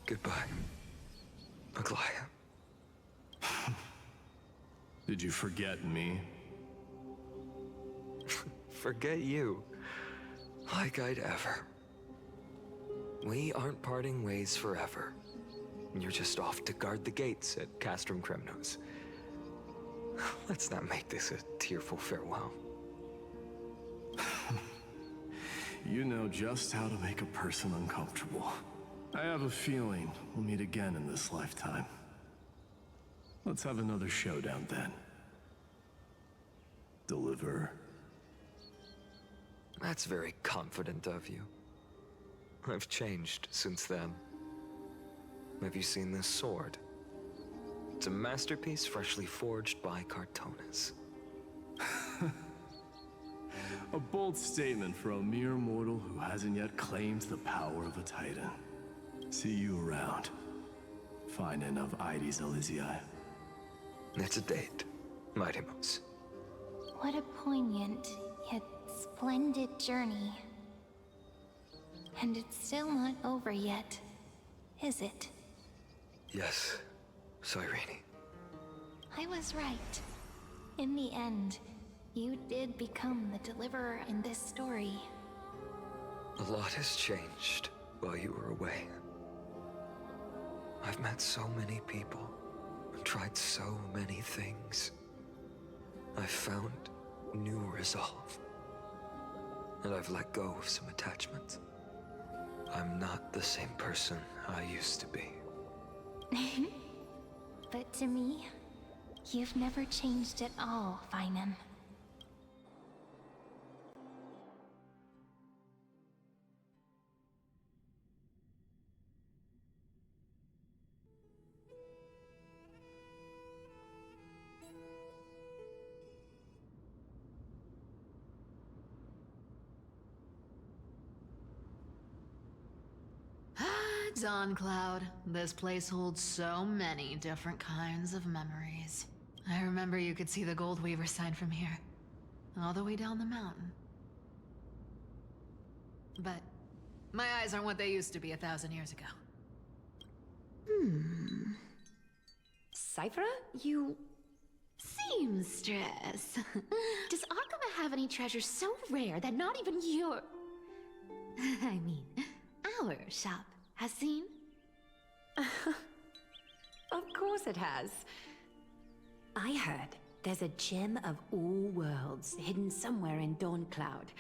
Goodbye, Aglaya. Did you forget me? Forget you. Like I'd ever. We aren't parting ways forever. You're just off to guard the gates at Castrum Kremnos. Let's not make this a tearful farewell. You know just how to make a person uncomfortable. I have a feeling we'll meet again in this lifetime. Let's have another showdown then. Deliver. That's very confident of you. I've changed since then. Have you seen this sword? It's a masterpiece freshly forged by Cartonis. A bold statement for a mere mortal who hasn't yet claimed the power of a titan. See you around. Finan of Ides Elysiae. It's a date, Mightimos. What a poignant, yet splendid journey. And it's still not over yet, is it? Yes, Cyrene. I was right. In the end, you did become the deliverer in this story. A lot has changed while you were away. I've met so many people, and tried so many things. I've found new resolve. And I've let go of some attachments. I'm not the same person I used to be. But to me, you've never changed at all, Finan. Dawn Cloud. This place holds so many different kinds of memories. I remember you could see the Gold Weaver sign from here, all the way down the mountain. But my eyes aren't what they used to be 1,000 years ago. Cyphra, you... Seamstress. Does Akama have any treasures so rare that not even your... I mean, our shop has seen? Of course it has. I heard there's a gem of all worlds hidden somewhere in Dawn Cloud.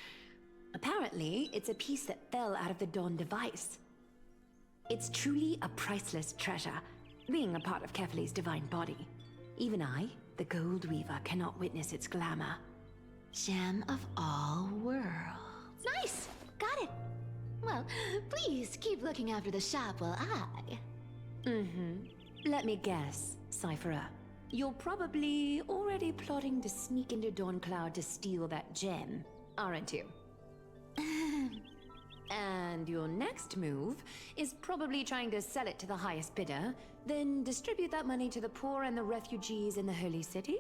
Apparently, it's a piece that fell out of the Dawn device. It's truly a priceless treasure, being a part of Kefali's divine body. Even I, the Gold Weaver, cannot witness its glamour. Gem of all worlds. Nice! Got it! Well, please keep looking after the shop while I... Let me guess, Cypherer. You're probably already plotting to sneak into Dawncloud to steal that gem, aren't you? And your next move is probably trying to sell it to the highest bidder, then distribute that money to the poor and the refugees in the Holy City?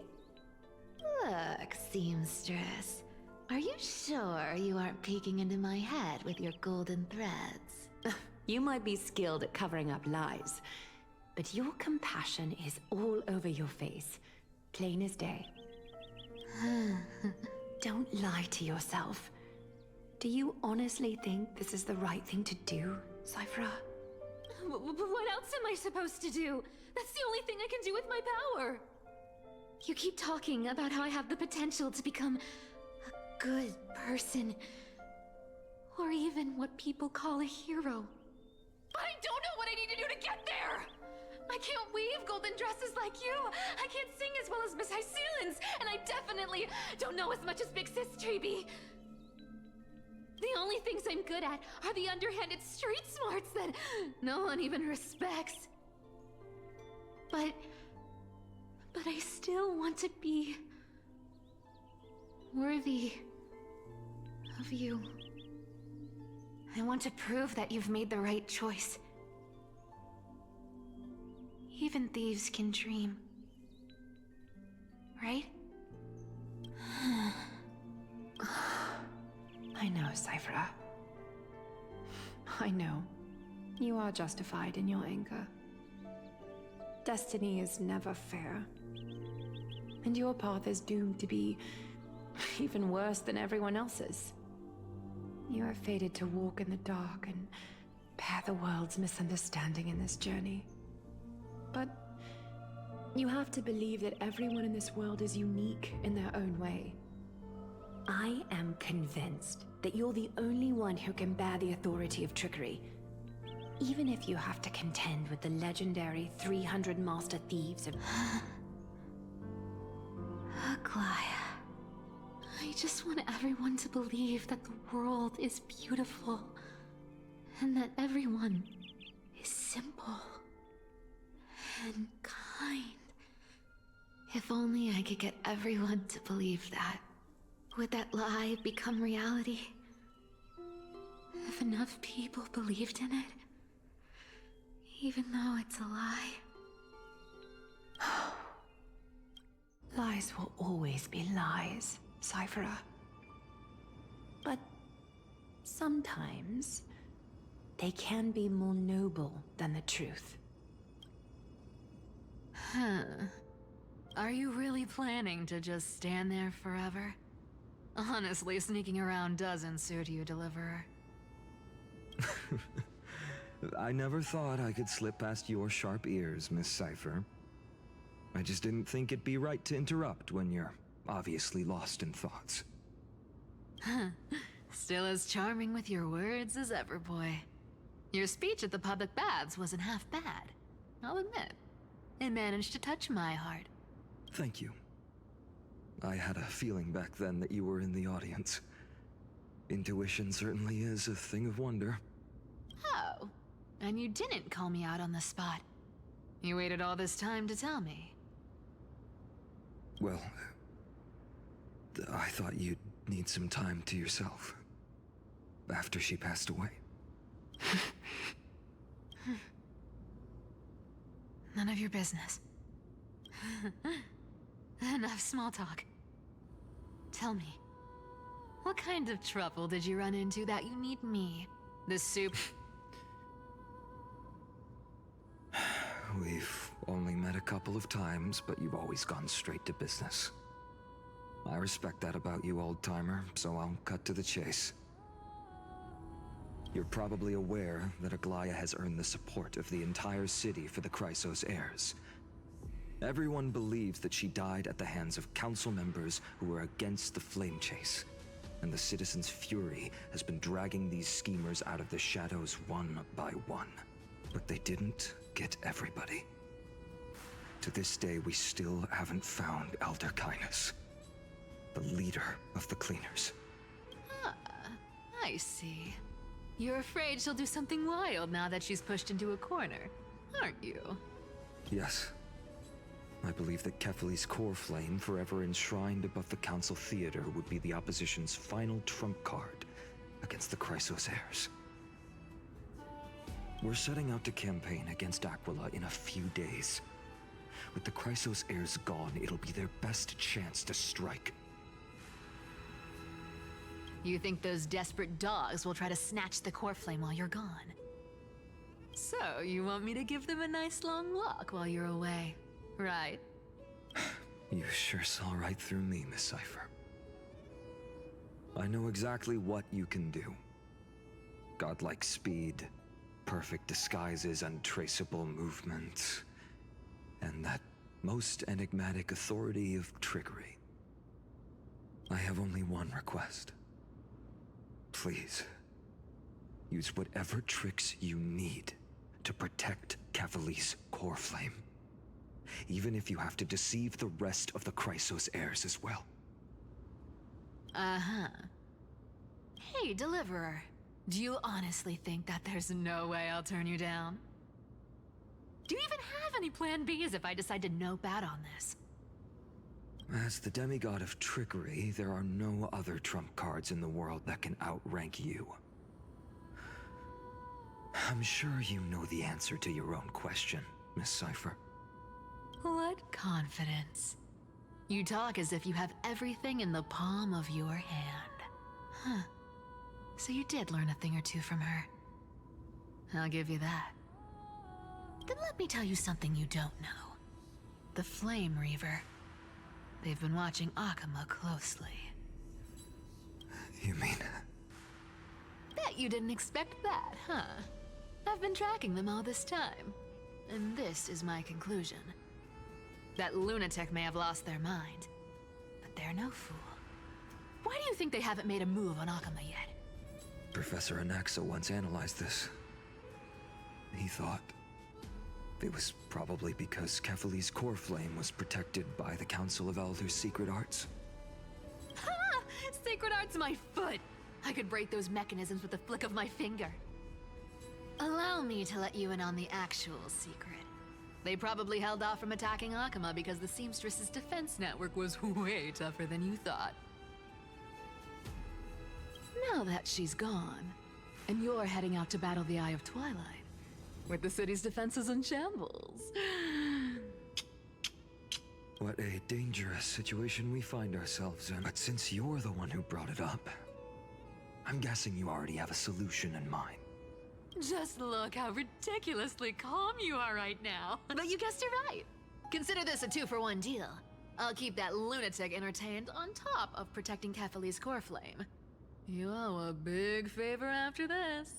Look, seamstress. Are you sure you aren't peeking into my head with your golden threads? You might be skilled at covering up lies, but your compassion is all over your face, plain as day. Don't lie to yourself. Do you honestly think this is the right thing to do, Cypherer? What else am I supposed to do? That's the only thing I can do with my power. You keep talking about how I have the potential to become a good person. Or even what people call a hero. But I don't know what I need to do to get there! I can't weave golden dresses like you! I can't sing as well as Miss Hyceelins! And I definitely don't know as much as Big Sis Treby! The only things I'm good at are the underhanded street smarts that no one even respects. But I still want to be worthy of you. I want to prove that you've made the right choice. Even thieves can dream. Right? I know, Cypherer. I know. You are justified in your anger. Destiny is never fair. And your path is doomed to be even worse than everyone else's. You are fated to walk in the dark and bear the world's misunderstanding in this journey. But you have to believe that everyone in this world is unique in their own way. I am convinced that you're the only one who can bear the authority of trickery, even if you have to contend with the legendary 300 master thieves of... Aglaia. I just want everyone to believe that the world is beautiful, and that everyone is simple and kind. If only I could get everyone to believe that. Would that lie become reality? If enough people believed in it, even though it's a lie. Lies will always be lies, Cypherer. But sometimes they can be more noble than the truth. Huh. Are you really planning to just stand there forever? Honestly, sneaking around doesn't suit you, Deliverer. I never thought I could slip past your sharp ears, Miss Cypher. I just didn't think it'd be right to interrupt when you're obviously lost in thoughts. Still as charming with your words as ever, boy. Your speech at the public baths wasn't half bad. I'll admit. It managed to touch my heart. Thank you. I had a feeling back then that you were in the audience. Intuition certainly is a thing of wonder. Oh, and you didn't call me out on the spot. You waited all this time to tell me. Well, I thought you'd need some time to yourself. After she passed away. None of your business. Enough small talk. Tell me, what kind of trouble did you run into that you need me? The soup? We've only met a couple of times, but you've always gone straight to business. I respect that about you, old-timer, so I'll cut to the chase. You're probably aware that Aglaia has earned the support of the entire city for the Chrysos heirs. Everyone believes that she died at the hands of council members who were against the flame chase, and the citizens' fury has been dragging these schemers out of the shadows one by one. But they didn't get everybody. To this day, we still haven't found Elder Cainus, the leader of the cleaners. Ah, I see. You're afraid she'll do something wild now that she's pushed into a corner, aren't you? Yes. I believe that Kefali's core flame, forever enshrined above the Council Theater, would be the opposition's final trump card against the Chrysos heirs. We're setting out to campaign against Aquila in a few days. With the Chrysos heirs gone, it'll be their best chance to strike. You think those desperate dogs will try to snatch the core flame while you're gone? So, you want me to give them a nice long walk while you're away, right? You sure saw right through me, Miss Cipher. I know exactly what you can do. Godlike speed, perfect disguises, untraceable movement, and that most enigmatic authority of trickery. I have only one request. Please, use whatever tricks you need to protect Kefali's core flame. Even if you have to deceive the rest of the Chrysos heirs as well. Uh-huh. Hey, Deliverer. Do you honestly think that there's no way I'll turn you down? Do you even have any plan Bs if I decide to nope out on this? As the demigod of trickery, there are no other trump cards in the world that can outrank you. I'm sure you know the answer to your own question, Miss Cipher. What confidence. You talk as if you have everything in the palm of your hand. Huh. So you did learn a thing or two from her. I'll give you that. Then let me tell you something you don't know. The Flame Reaver. They've been watching Akama closely. You mean... Bet you didn't expect that, huh? I've been tracking them all this time. And this is my conclusion. That lunatic may have lost their mind, but they're no fool. Why do you think they haven't made a move on Akama yet? Professor Anaxa once analyzed this. He thought it was probably because Kefali's core flame was protected by the Council of Elders' secret arts. Ha! Secret arts my foot! I could break those mechanisms with the flick of my finger. Allow me to let you in on the actual secret. They probably held off from attacking Akama because the Seamstress's defense network was way tougher than you thought. Now that she's gone, and you're heading out to battle the Eye of Twilight, with the city's defenses in shambles. What a dangerous situation we find ourselves in. But since you're the one who brought it up, I'm guessing you already have a solution in mind. Just look how ridiculously calm you are right now. But you guessed it right. Consider this a 2-for-1 deal. I'll keep that lunatic entertained on top of protecting Kefali's core flame. You owe a big favor after this.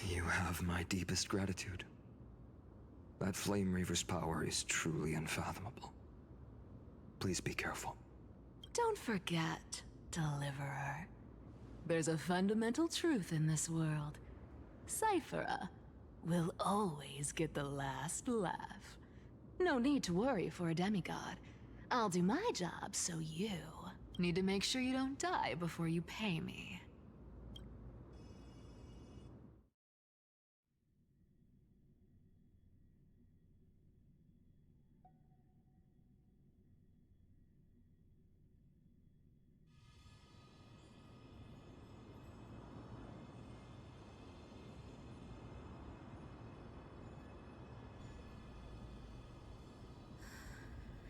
You have my deepest gratitude. That Flame Reaver's power is truly unfathomable. Please be careful. Don't forget, Deliverer. There's a fundamental truth in this world. Cyphera will always get the last laugh. No need to worry for a demigod. I'll do my job, so you need to make sure you don't die before you pay me.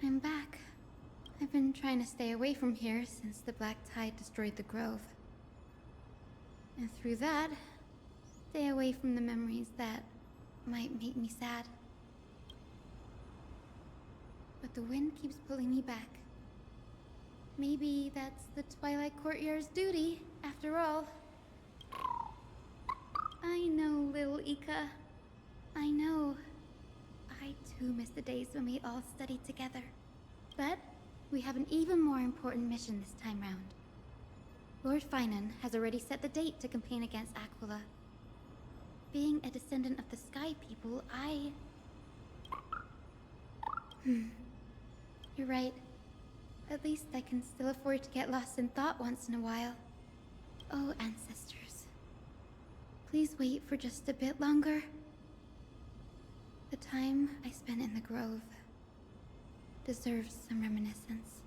I'm back. I've been trying to stay away from here since the Black Tide destroyed the Grove. And through that, stay away from the memories that might make me sad. But the wind keeps pulling me back. Maybe that's the Twilight Courtyard's duty, after all. I know, little Ika. I know. I too miss the days when we all studied together. But we have an even more important mission this time round. Lord Finan has already set the date to campaign against Aquila. Being a descendant of the Sky People, You're right. At least I can still afford to get lost in thought once in a while. Oh, ancestors. please wait for just a bit longer? The time I spent in the grove deserves some reminiscence.